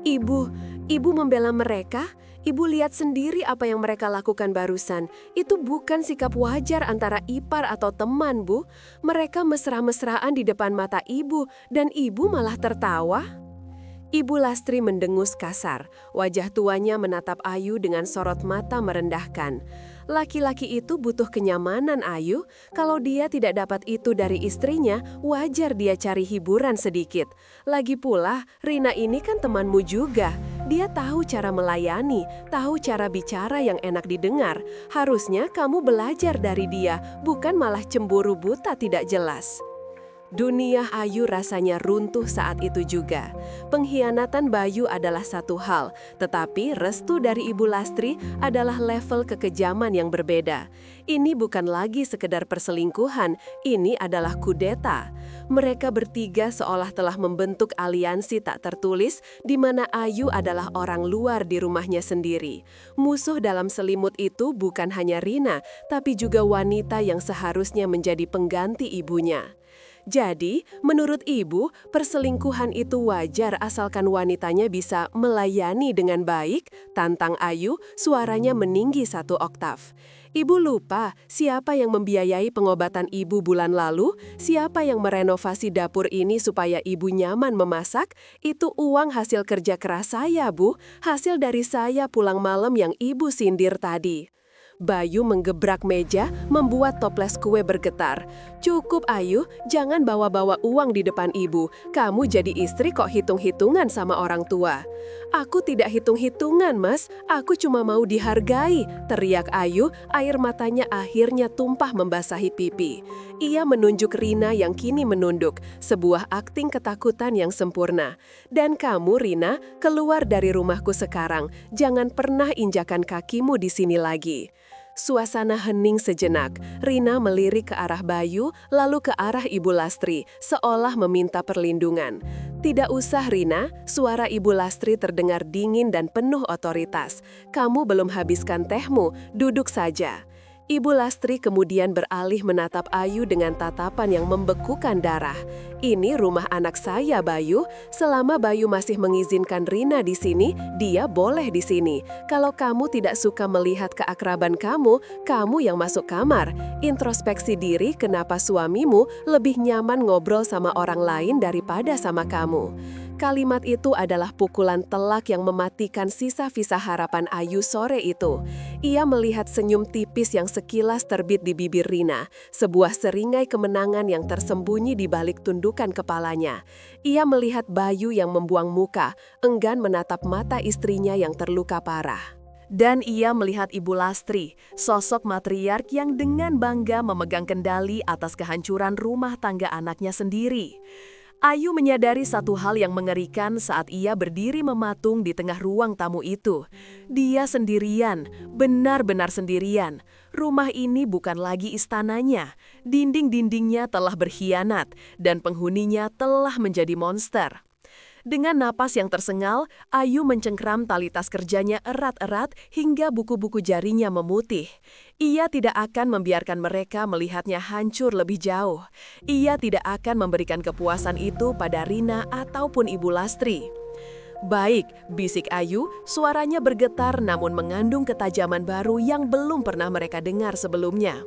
Ibu membela mereka? Ibu lihat sendiri apa yang mereka lakukan barusan. Itu bukan sikap wajar antara ipar atau teman, Bu. Mereka mesra-mesraan di depan mata ibu, dan ibu malah tertawa. Ibu Lastri mendengus kasar. Wajah tuanya menatap Ayu dengan sorot mata merendahkan. Laki-laki itu butuh kenyamanan, Ayu. Kalau dia tidak dapat itu dari istrinya, wajar dia cari hiburan sedikit. Lagi pula, Rina ini kan temanmu juga. Dia tahu cara melayani, tahu cara bicara yang enak didengar. Harusnya kamu belajar dari dia, bukan malah cemburu buta tidak jelas. Dunia Ayu rasanya runtuh saat itu juga. Pengkhianatan Bayu adalah satu hal, tetapi restu dari Ibu Lastri adalah level kekejaman yang berbeda. Ini bukan lagi sekedar perselingkuhan, ini adalah kudeta. Mereka bertiga seolah telah membentuk aliansi tak tertulis di mana Ayu adalah orang luar di rumahnya sendiri. Musuh dalam selimut itu bukan hanya Rina, tapi juga wanita yang seharusnya menjadi pengganti ibunya. Jadi, menurut ibu, perselingkuhan itu wajar asalkan wanitanya bisa melayani dengan baik. Tantang Ayu, suaranya meninggi 1 oktav. Ibu lupa siapa yang membiayai pengobatan ibu bulan lalu? Siapa yang merenovasi dapur ini supaya ibu nyaman memasak? Itu uang hasil kerja keras saya, Bu. Hasil dari saya pulang malam yang ibu sindir tadi. Bayu menggebrak meja, membuat toples kue bergetar. "Cukup, Ayu, jangan bawa-bawa uang di depan ibu. Kamu jadi istri kok hitung-hitungan sama orang tua." Aku tidak hitung-hitungan, Mas. Aku cuma mau dihargai, teriak Ayu, air matanya akhirnya tumpah membasahi pipi. Ia menunjuk Rina yang kini menunduk, sebuah akting ketakutan yang sempurna. Dan kamu, Rina, keluar dari rumahku sekarang. Jangan pernah injakan kakimu di sini lagi. Suasana hening sejenak. Rina melirik ke arah Bayu, lalu ke arah Ibu Lastri, seolah meminta perlindungan. Tidak usah, Rina. Suara Ibu Lastri terdengar dingin dan penuh otoritas. Kamu belum habiskan tehmu, duduk saja. Ibu Lastri kemudian beralih menatap Ayu dengan tatapan yang membekukan darah. Ini rumah anak saya, Bayu. Selama Bayu masih mengizinkan Rina di sini, dia boleh di sini. Kalau kamu tidak suka melihat keakraban kamu, kamu yang masuk kamar. Introspeksi diri kenapa suamimu lebih nyaman ngobrol sama orang lain daripada sama kamu. Kalimat itu adalah pukulan telak yang mematikan sisa-sisa harapan Ayu sore itu. Ia melihat senyum tipis yang sekilas terbit di bibir Rina, sebuah seringai kemenangan yang tersembunyi di balik tundukan kepalanya. Ia melihat Bayu yang membuang muka, enggan menatap mata istrinya yang terluka parah. Dan ia melihat Ibu Lastri, sosok matriark yang dengan bangga memegang kendali atas kehancuran rumah tangga anaknya sendiri. Ayu menyadari satu hal yang mengerikan saat ia berdiri mematung di tengah ruang tamu itu. Dia sendirian, benar-benar sendirian. Rumah ini bukan lagi istananya. Dinding-dindingnya telah berkhianat dan penghuninya telah menjadi monster. Dengan napas yang tersengal, Ayu mencengkram tali tas kerjanya erat-erat hingga buku-buku jarinya memutih. Ia tidak akan membiarkan mereka melihatnya hancur lebih jauh. Ia tidak akan memberikan kepuasan itu pada Rina ataupun Ibu Lastri. Baik, bisik Ayu, suaranya bergetar namun mengandung ketajaman baru yang belum pernah mereka dengar sebelumnya.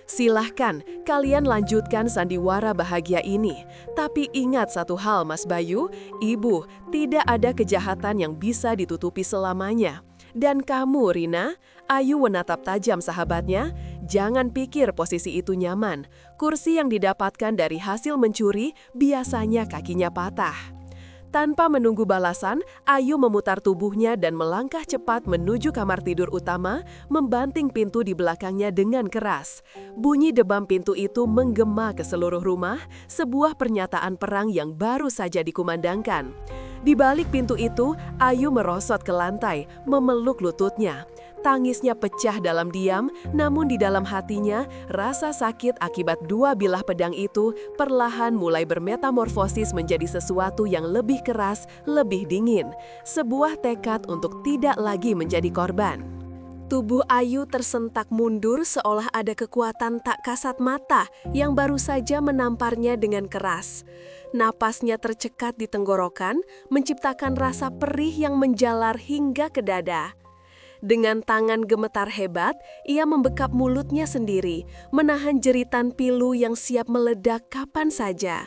Silahkan, kalian lanjutkan sandiwara bahagia ini. Tapi ingat satu hal, Mas Bayu, Ibu, tidak ada kejahatan yang bisa ditutupi selamanya. Dan kamu, Rina, Ayu menatap tajam sahabatnya, jangan pikir posisi itu nyaman. Kursi yang didapatkan dari hasil mencuri biasanya kakinya patah. Tanpa menunggu balasan, Ayu memutar tubuhnya dan melangkah cepat menuju kamar tidur utama, membanting pintu di belakangnya dengan keras. Bunyi debam pintu itu menggema ke seluruh rumah, sebuah pernyataan perang yang baru saja dikumandangkan. Di balik pintu itu, Ayu merosot ke lantai, memeluk lututnya. Tangisnya pecah dalam diam, namun di dalam hatinya, rasa sakit akibat dua bilah pedang itu perlahan mulai bermetamorfosis menjadi sesuatu yang lebih keras, lebih dingin. Sebuah tekad untuk tidak lagi menjadi korban. Tubuh Ayu tersentak mundur seolah ada kekuatan tak kasat mata yang baru saja menamparnya dengan keras. Napasnya tercekat di tenggorokan, menciptakan rasa perih yang menjalar hingga ke dada. Dengan tangan gemetar hebat, ia membekap mulutnya sendiri, menahan jeritan pilu yang siap meledak kapan saja.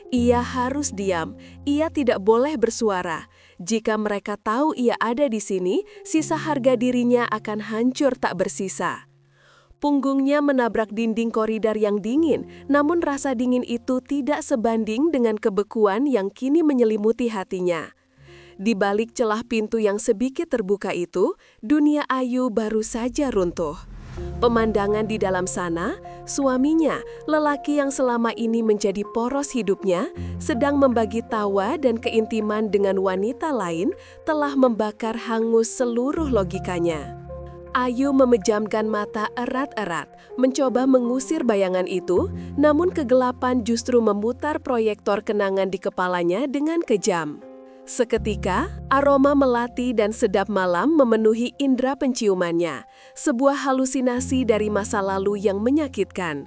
Ia harus diam, ia tidak boleh bersuara. Jika mereka tahu ia ada di sini, sisa harga dirinya akan hancur tak bersisa. Punggungnya menabrak dinding koridor yang dingin, namun rasa dingin itu tidak sebanding dengan kebekuan yang kini menyelimuti hatinya. Di balik celah pintu yang sedikit terbuka itu, dunia Ayu baru saja runtuh. Pemandangan di dalam sana, suaminya, lelaki yang selama ini menjadi poros hidupnya, sedang membagi tawa dan keintiman dengan wanita lain, telah membakar hangus seluruh logikanya. Ayu memejamkan mata erat-erat, mencoba mengusir bayangan itu, namun kegelapan justru memutar proyektor kenangan di kepalanya dengan kejam. Seketika, aroma melati dan sedap malam memenuhi indera penciumannya, sebuah halusinasi dari masa lalu yang menyakitkan.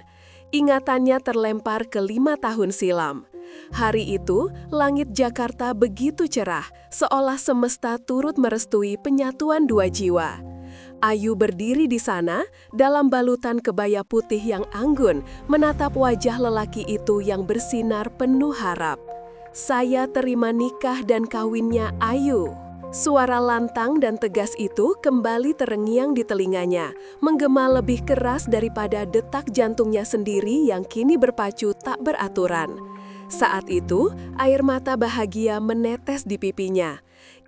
Ingatannya terlempar ke 5 tahun silam. Hari itu, langit Jakarta begitu cerah, seolah semesta turut merestui penyatuan dua jiwa. Ayu berdiri di sana, dalam balutan kebaya putih yang anggun, menatap wajah lelaki itu yang bersinar penuh harap. Saya terima nikah dan kawinnya Ayu. Suara lantang dan tegas itu kembali terngiang di telinganya, menggema lebih keras daripada detak jantungnya sendiri yang kini berpacu tak beraturan. Saat itu, air mata bahagia menetes di pipinya.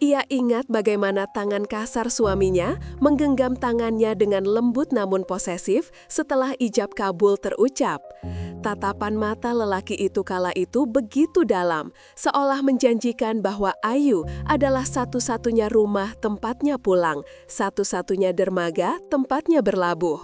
Ia ingat bagaimana tangan kasar suaminya menggenggam tangannya dengan lembut namun posesif setelah ijab kabul terucap. Tatapan mata lelaki itu kala itu begitu dalam, seolah menjanjikan bahwa Ayu adalah satu-satunya rumah tempatnya pulang, satu-satunya dermaga tempatnya berlabuh.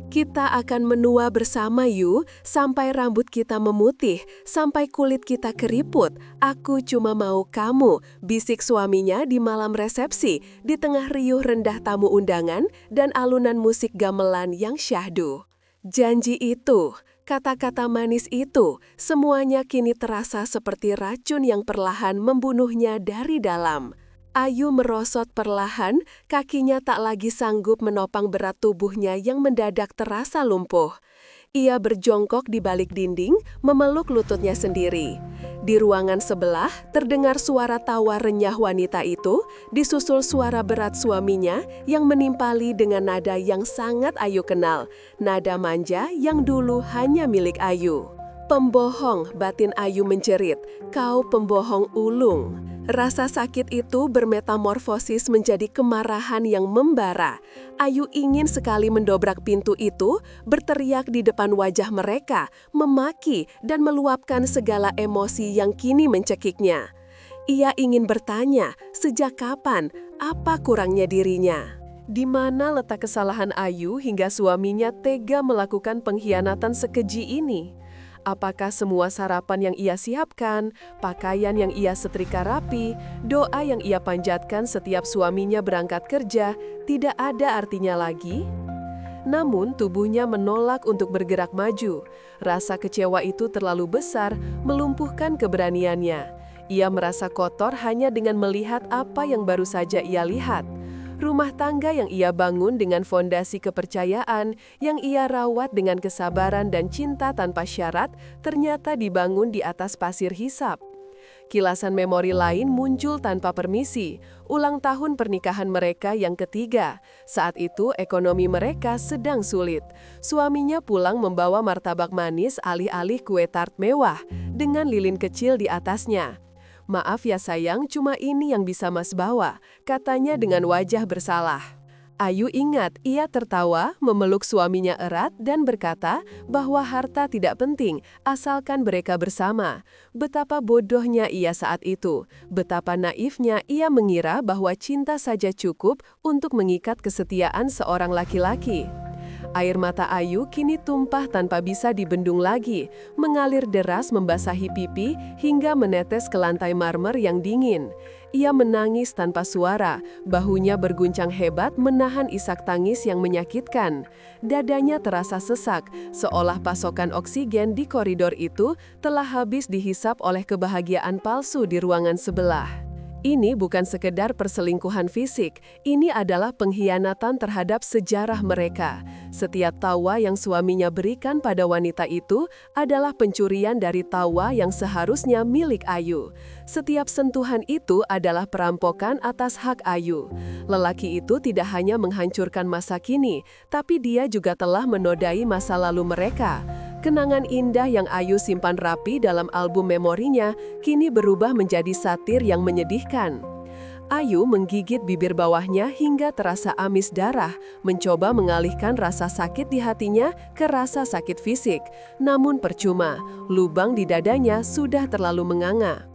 Kita akan menua bersama Yu, sampai rambut kita memutih, sampai kulit kita keriput. Aku cuma mau kamu, bisik suaminya di malam resepsi, di tengah riuh rendah tamu undangan dan alunan musik gamelan yang syahdu. Janji itu, kata-kata manis itu, semuanya kini terasa seperti racun yang perlahan membunuhnya dari dalam. Ayu merosot perlahan, kakinya tak lagi sanggup menopang berat tubuhnya yang mendadak terasa lumpuh. Ia berjongkok di balik dinding, memeluk lututnya sendiri. Di ruangan sebelah, terdengar suara tawa renyah wanita itu, disusul suara berat suaminya yang menimpali dengan nada yang sangat Ayu kenal, nada manja yang dulu hanya milik Ayu. Pembohong, batin Ayu menjerit, kau pembohong ulung. Rasa sakit itu bermetamorfosis menjadi kemarahan yang membara. Ayu ingin sekali mendobrak pintu itu, berteriak di depan wajah mereka, memaki dan meluapkan segala emosi yang kini mencekiknya. Ia ingin bertanya, sejak kapan, apa kurangnya dirinya? Di mana letak kesalahan Ayu hingga suaminya tega melakukan pengkhianatan sekeji ini? Apakah semua sarapan yang ia siapkan, pakaian yang ia setrika rapi, doa yang ia panjatkan setiap suaminya berangkat kerja tidak ada artinya lagi? Namun tubuhnya menolak untuk bergerak maju. Rasa kecewa itu terlalu besar, melumpuhkan keberaniannya. Ia merasa kotor hanya dengan melihat apa yang baru saja ia lihat. Rumah tangga yang ia bangun dengan fondasi kepercayaan, yang ia rawat dengan kesabaran dan cinta tanpa syarat, ternyata dibangun di atas pasir hisap. Kilasan memori lain muncul tanpa permisi, ulang tahun pernikahan mereka yang ketiga. Saat itu ekonomi mereka sedang sulit. Suaminya pulang membawa martabak manis alih-alih kue tart mewah, dengan lilin kecil di atasnya. Maaf ya sayang, cuma ini yang bisa Mas bawa, katanya dengan wajah bersalah. Ayu ingat, ia tertawa, memeluk suaminya erat dan berkata bahwa harta tidak penting, asalkan mereka bersama. Betapa bodohnya ia saat itu, betapa naifnya ia mengira bahwa cinta saja cukup untuk mengikat kesetiaan seorang laki-laki. Air mata Ayu kini tumpah tanpa bisa dibendung lagi, mengalir deras membasahi pipi hingga menetes ke lantai marmer yang dingin. Ia menangis tanpa suara, bahunya berguncang hebat menahan isak tangis yang menyakitkan. Dadanya terasa sesak, seolah pasokan oksigen di koridor itu telah habis dihisap oleh kebahagiaan palsu di ruangan sebelah. Ini bukan sekedar perselingkuhan fisik, ini adalah pengkhianatan terhadap sejarah mereka. Setiap tawa yang suaminya berikan pada wanita itu adalah pencurian dari tawa yang seharusnya milik Ayu. Setiap sentuhan itu adalah perampokan atas hak Ayu. Lelaki itu tidak hanya menghancurkan masa kini, tapi dia juga telah menodai masa lalu mereka. Kenangan indah yang Ayu simpan rapi dalam album memorinya kini berubah menjadi satir yang menyedihkan. Ayu menggigit bibir bawahnya hingga terasa amis darah, mencoba mengalihkan rasa sakit di hatinya ke rasa sakit fisik. Namun percuma, lubang di dadanya sudah terlalu menganga.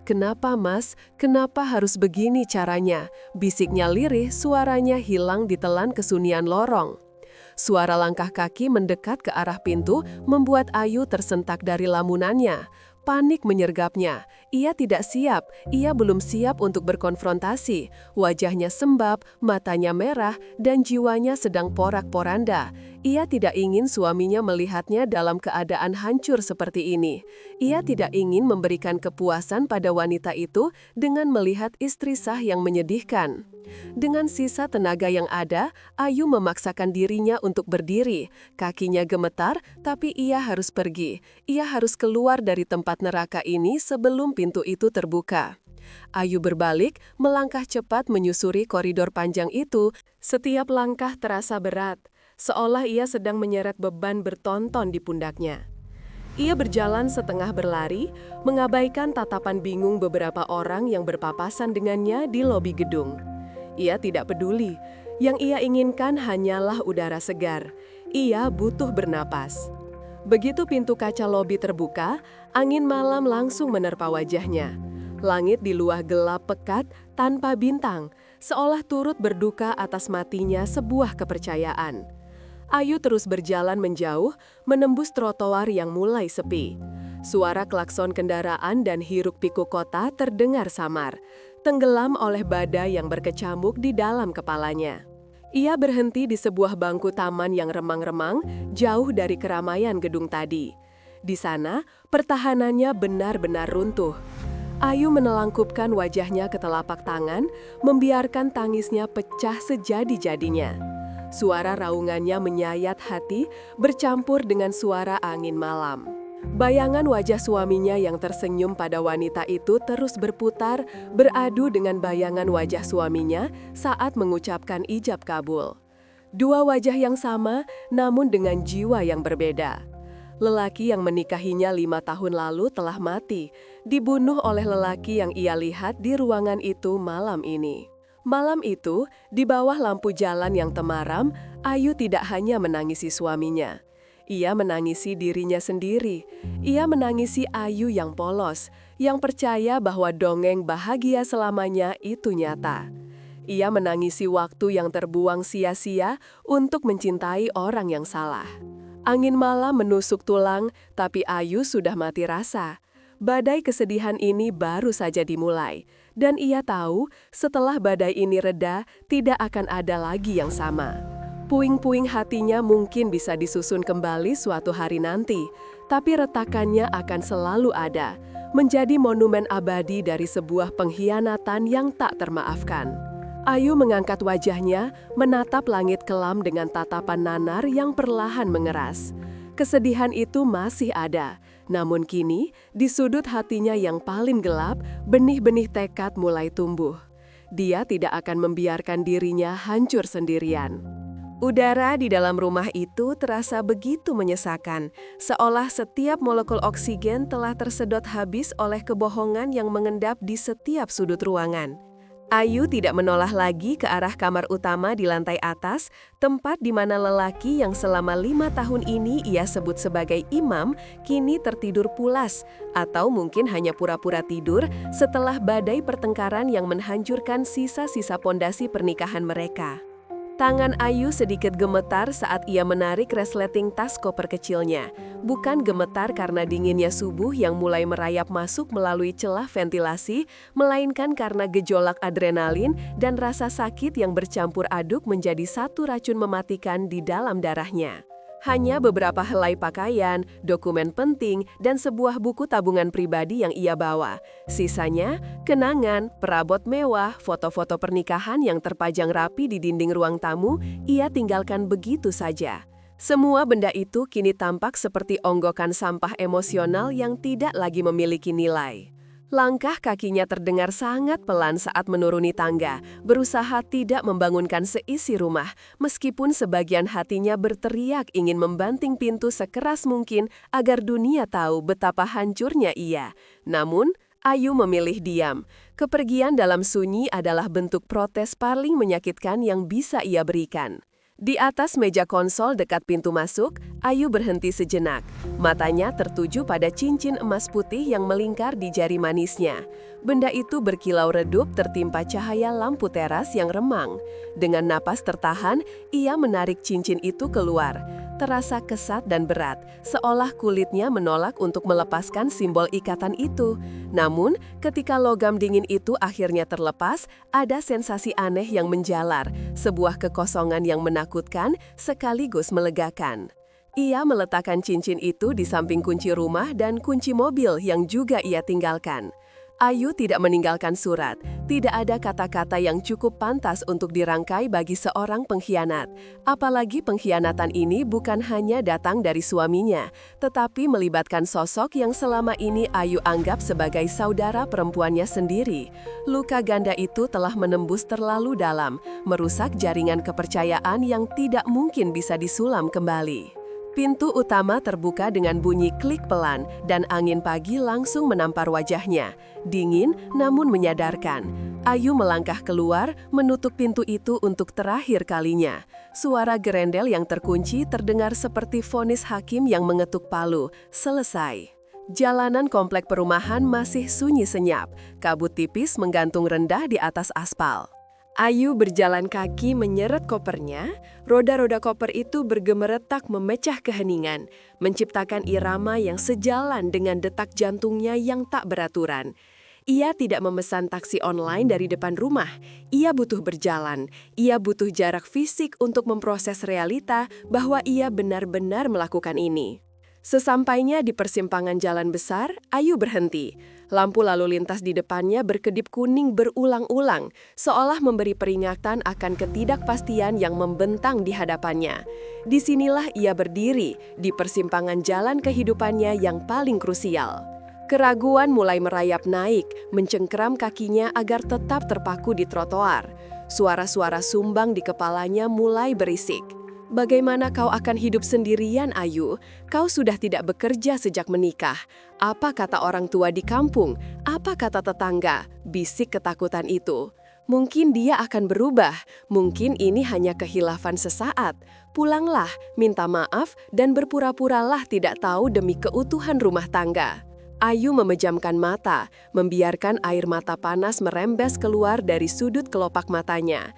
"Kenapa Mas? Kenapa harus begini caranya?" bisiknya lirih, suaranya hilang ditelan kesunyian lorong. Suara langkah kaki mendekat ke arah pintu membuat Ayu tersentak dari lamunannya. Panik menyergapnya. Ia tidak siap, ia belum siap untuk berkonfrontasi. Wajahnya sembab, matanya merah, dan jiwanya sedang porak-poranda. Ia tidak ingin suaminya melihatnya dalam keadaan hancur seperti ini. Ia tidak ingin memberikan kepuasan pada wanita itu dengan melihat istri sah yang menyedihkan. Dengan sisa tenaga yang ada, Ayu memaksakan dirinya untuk berdiri. Kakinya gemetar, tapi ia harus pergi. Ia harus keluar dari tempat neraka ini sebelum pintu itu terbuka. Ayu berbalik, melangkah cepat menyusuri koridor panjang itu. Setiap langkah terasa berat, seolah ia sedang menyeret beban bertonton di pundaknya. Ia berjalan setengah berlari, mengabaikan tatapan bingung beberapa orang yang berpapasan dengannya di lobi gedung. Ia tidak peduli, yang ia inginkan hanyalah udara segar. Ia butuh bernapas. Begitu pintu kaca lobi terbuka, angin malam langsung menerpa wajahnya. Langit di luar gelap pekat tanpa bintang, seolah turut berduka atas matinya sebuah kepercayaan. Ayu terus berjalan menjauh, menembus trotoar yang mulai sepi. Suara klakson kendaraan dan hiruk-pikuk kota terdengar samar, tenggelam oleh badai yang berkecamuk di dalam kepalanya. Ia berhenti di sebuah bangku taman yang remang-remang, jauh dari keramaian gedung tadi. Di sana, pertahanannya benar-benar runtuh. Ayu menelangkupkan wajahnya ke telapak tangan, membiarkan tangisnya pecah sejadi-jadinya. Suara raungannya menyayat hati, bercampur dengan suara angin malam. Bayangan wajah suaminya yang tersenyum pada wanita itu terus berputar, beradu dengan bayangan wajah suaminya saat mengucapkan ijab kabul. Dua wajah yang sama, namun dengan jiwa yang berbeda. Lelaki yang menikahinya 5 tahun lalu telah mati, dibunuh oleh lelaki yang ia lihat di ruangan itu malam ini. Malam itu, di bawah lampu jalan yang temaram, Ayu tidak hanya menangisi suaminya. Ia menangisi dirinya sendiri. Ia menangisi Ayu yang polos, yang percaya bahwa dongeng bahagia selamanya itu nyata. Ia menangisi waktu yang terbuang sia-sia untuk mencintai orang yang salah. Angin malam menusuk tulang, tapi Ayu sudah mati rasa. Badai kesedihan ini baru saja dimulai, dan ia tahu setelah badai ini reda, tidak akan ada lagi yang sama. Puing-puing hatinya mungkin bisa disusun kembali suatu hari nanti, tapi retakannya akan selalu ada, menjadi monumen abadi dari sebuah pengkhianatan yang tak termaafkan. Ayu mengangkat wajahnya, menatap langit kelam dengan tatapan nanar yang perlahan mengeras. Kesedihan itu masih ada, namun kini di sudut hatinya yang paling gelap, benih-benih tekad mulai tumbuh. Dia tidak akan membiarkan dirinya hancur sendirian. Udara di dalam rumah itu terasa begitu menyesakan, seolah setiap molekul oksigen telah tersedot habis oleh kebohongan yang mengendap di setiap sudut ruangan. Ayu tidak menoleh lagi ke arah kamar utama di lantai atas, tempat di mana lelaki yang selama 5 tahun ini ia sebut sebagai imam, kini tertidur pulas, atau mungkin hanya pura-pura tidur setelah badai pertengkaran yang menghancurkan sisa-sisa pondasi pernikahan mereka. Tangan Ayu sedikit gemetar saat ia menarik resleting tas koper kecilnya. Bukan gemetar karena dinginnya subuh yang mulai merayap masuk melalui celah ventilasi, melainkan karena gejolak adrenalin dan rasa sakit yang bercampur aduk menjadi satu racun mematikan di dalam darahnya. Hanya beberapa helai pakaian, dokumen penting, dan sebuah buku tabungan pribadi yang ia bawa. Sisanya, kenangan, perabot mewah, foto-foto pernikahan yang terpajang rapi di dinding ruang tamu, ia tinggalkan begitu saja. Semua benda itu kini tampak seperti onggokan sampah emosional yang tidak lagi memiliki nilai. Langkah kakinya terdengar sangat pelan saat menuruni tangga, berusaha tidak membangunkan seisi rumah, meskipun sebagian hatinya berteriak ingin membanting pintu sekeras mungkin agar dunia tahu betapa hancurnya ia. Namun, Ayu memilih diam. Kepergian dalam sunyi adalah bentuk protes paling menyakitkan yang bisa ia berikan. Di atas meja konsol dekat pintu masuk, Ayu berhenti sejenak. Matanya tertuju pada cincin emas putih yang melingkar di jari manisnya. Benda itu berkilau redup tertimpa cahaya lampu teras yang remang. Dengan napas tertahan, ia menarik cincin itu keluar. Terasa kesat dan berat, seolah kulitnya menolak untuk melepaskan simbol ikatan itu. Namun, ketika logam dingin itu akhirnya terlepas, ada sensasi aneh yang menjalar, sebuah kekosongan yang menakutkan sekaligus melegakan. Ia meletakkan cincin itu di samping kunci rumah dan kunci mobil yang juga ia tinggalkan. Ayu tidak meninggalkan surat. Tidak ada kata-kata yang cukup pantas untuk dirangkai bagi seorang pengkhianat. Apalagi pengkhianatan ini bukan hanya datang dari suaminya, tetapi melibatkan sosok yang selama ini Ayu anggap sebagai saudara perempuannya sendiri. Luka ganda itu telah menembus terlalu dalam, merusak jaringan kepercayaan yang tidak mungkin bisa disulam kembali. Pintu utama terbuka dengan bunyi klik pelan dan angin pagi langsung menampar wajahnya. Dingin namun menyadarkan. Ayu melangkah keluar, menutup pintu itu untuk terakhir kalinya. Suara gerendel yang terkunci terdengar seperti vonis hakim yang mengetuk palu. Selesai. Jalanan komplek perumahan masih sunyi senyap. Kabut tipis menggantung rendah di atas aspal. Ayu berjalan kaki menyeret kopernya, roda-roda koper itu bergemeretak memecah keheningan, menciptakan irama yang sejalan dengan detak jantungnya yang tak beraturan. Ia tidak memesan taksi online dari depan rumah, ia butuh berjalan, ia butuh jarak fisik untuk memproses realita bahwa ia benar-benar melakukan ini. Sesampainya di persimpangan jalan besar, Ayu berhenti. Lampu lalu lintas di depannya berkedip kuning berulang-ulang, seolah memberi peringatan akan ketidakpastian yang membentang di hadapannya. Disinilah ia berdiri, di persimpangan jalan kehidupannya yang paling krusial. Keraguan mulai merayap naik, mencengkeram kakinya agar tetap terpaku di trotoar. Suara-suara sumbang di kepalanya mulai berisik. Bagaimana kau akan hidup sendirian, Ayu? Kau sudah tidak bekerja sejak menikah. Apa kata orang tua di kampung? Apa kata tetangga? Bisik ketakutan itu. Mungkin dia akan berubah. Mungkin ini hanya kehilafan sesaat. Pulanglah, minta maaf, dan berpura-puralah tidak tahu demi keutuhan rumah tangga. Ayu memejamkan mata, membiarkan air mata panas merembes keluar dari sudut kelopak matanya.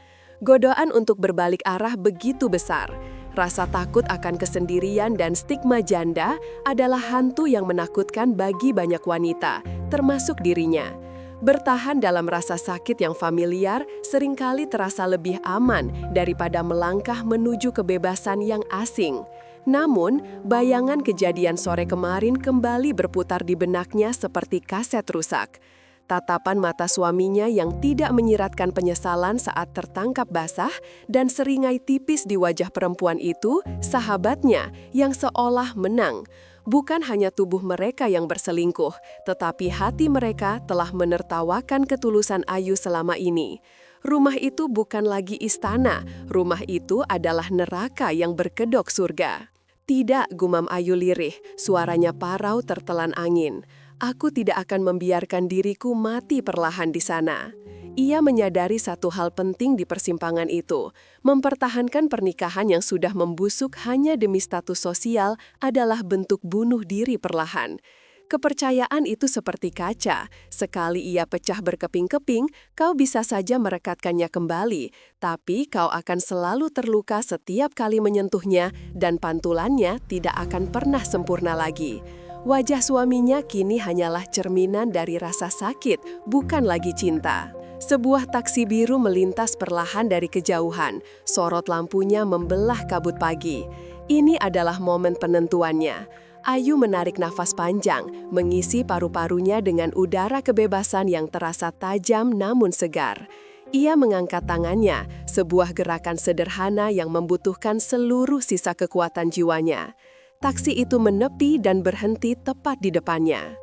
Godaan untuk berbalik arah begitu besar. Rasa takut akan kesendirian dan stigma janda adalah hantu yang menakutkan bagi banyak wanita, termasuk dirinya. Bertahan dalam rasa sakit yang familiar seringkali terasa lebih aman daripada melangkah menuju kebebasan yang asing. Namun, bayangan kejadian sore kemarin kembali berputar di benaknya seperti kaset rusak. Tatapan mata suaminya yang tidak menyiratkan penyesalan saat tertangkap basah dan seringai tipis di wajah perempuan itu, sahabatnya yang seolah menang. Bukan hanya tubuh mereka yang berselingkuh, tetapi hati mereka telah menertawakan ketulusan Ayu selama ini. Rumah itu bukan lagi istana, rumah itu adalah neraka yang berkedok surga. Tidak, gumam Ayu lirih, suaranya parau tertelan angin. Aku tidak akan membiarkan diriku mati perlahan di sana. Ia menyadari satu hal penting di persimpangan itu. Mempertahankan pernikahan yang sudah membusuk hanya demi status sosial adalah bentuk bunuh diri perlahan. Kepercayaan itu seperti kaca. Sekali ia pecah berkeping-keping, kau bisa saja merekatkannya kembali. Tapi kau akan selalu terluka setiap kali menyentuhnya dan pantulannya tidak akan pernah sempurna lagi. Wajah suaminya kini hanyalah cerminan dari rasa sakit, bukan lagi cinta. Sebuah taksi biru melintas perlahan dari kejauhan. Sorot lampunya membelah kabut pagi. Ini adalah momen penentuannya. Ayu menarik nafas panjang, mengisi paru-parunya dengan udara kebebasan yang terasa tajam namun segar. Ia mengangkat tangannya, sebuah gerakan sederhana yang membutuhkan seluruh sisa kekuatan jiwanya. Taksi itu menepi dan berhenti tepat di depannya.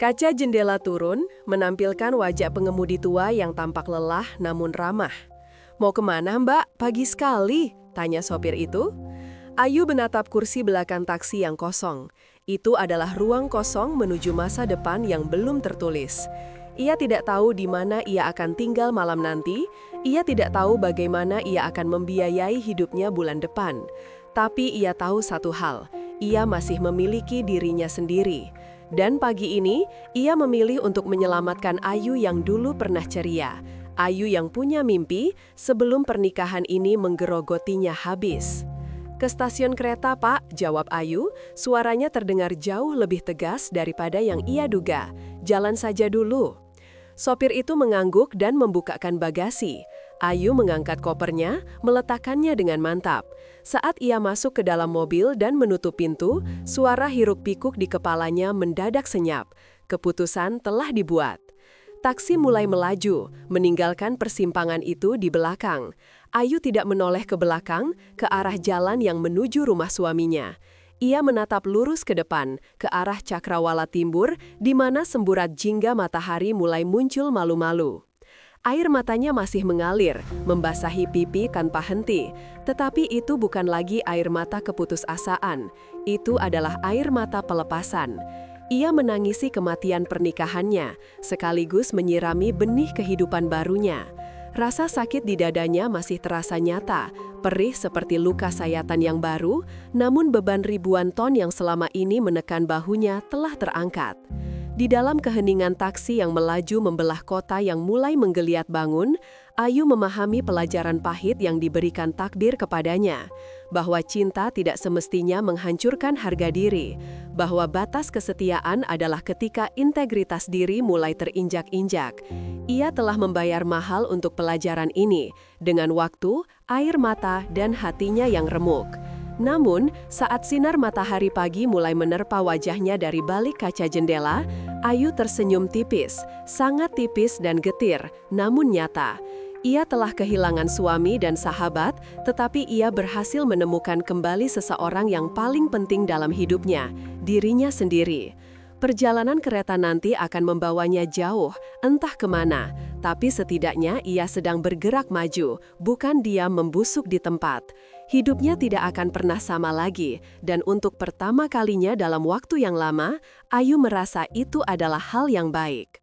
Kaca jendela turun, menampilkan wajah pengemudi tua yang tampak lelah namun ramah. "Mau kemana, Mbak? Pagi sekali," tanya sopir itu. Ayu menatap kursi belakang taksi yang kosong. Itu adalah ruang kosong menuju masa depan yang belum tertulis. Ia tidak tahu di mana ia akan tinggal malam nanti. Ia tidak tahu bagaimana ia akan membiayai hidupnya bulan depan. Tapi ia tahu satu hal. Ia masih memiliki dirinya sendiri. Dan pagi ini, ia memilih untuk menyelamatkan Ayu yang dulu pernah ceria. Ayu yang punya mimpi sebelum pernikahan ini menggerogotinya habis. "Ke stasiun kereta, Pak," jawab Ayu. Suaranya terdengar jauh lebih tegas daripada yang ia duga. "Jalan saja dulu." Sopir itu mengangguk dan membukakan bagasi. Ayu mengangkat kopernya, meletakkannya dengan mantap. Saat ia masuk ke dalam mobil dan menutup pintu, suara hiruk-pikuk di kepalanya mendadak senyap. Keputusan telah dibuat. Taksi mulai melaju, meninggalkan persimpangan itu di belakang. Ayu tidak menoleh ke belakang, ke arah jalan yang menuju rumah suaminya. Ia menatap lurus ke depan, ke arah Cakrawala Timbur, di mana semburat jingga matahari mulai muncul malu-malu. Air matanya masih mengalir, membasahi pipi tanpa henti. Tetapi itu bukan lagi air mata keputusasaan. Itu adalah air mata pelepasan. Ia menangisi kematian pernikahannya, sekaligus menyirami benih kehidupan barunya. Rasa sakit di dadanya masih terasa nyata, perih seperti luka sayatan yang baru, namun beban ribuan ton yang selama ini menekan bahunya telah terangkat. Di dalam keheningan taksi yang melaju membelah kota yang mulai menggeliat bangun, Ayu memahami pelajaran pahit yang diberikan takdir kepadanya, bahwa cinta tidak semestinya menghancurkan harga diri, bahwa batas kesetiaan adalah ketika integritas diri mulai terinjak-injak. Ia telah membayar mahal untuk pelajaran ini, dengan waktu, air mata, dan hatinya yang remuk. Namun, saat sinar matahari pagi mulai menerpa wajahnya dari balik kaca jendela, Ayu tersenyum tipis, sangat tipis dan getir, namun nyata. Ia telah kehilangan suami dan sahabat, tetapi ia berhasil menemukan kembali seseorang yang paling penting dalam hidupnya, dirinya sendiri. Perjalanan kereta nanti akan membawanya jauh, entah kemana, tapi setidaknya ia sedang bergerak maju, bukan diam membusuk di tempat. Hidupnya tidak akan pernah sama lagi, dan untuk pertama kalinya dalam waktu yang lama, Ayu merasa itu adalah hal yang baik.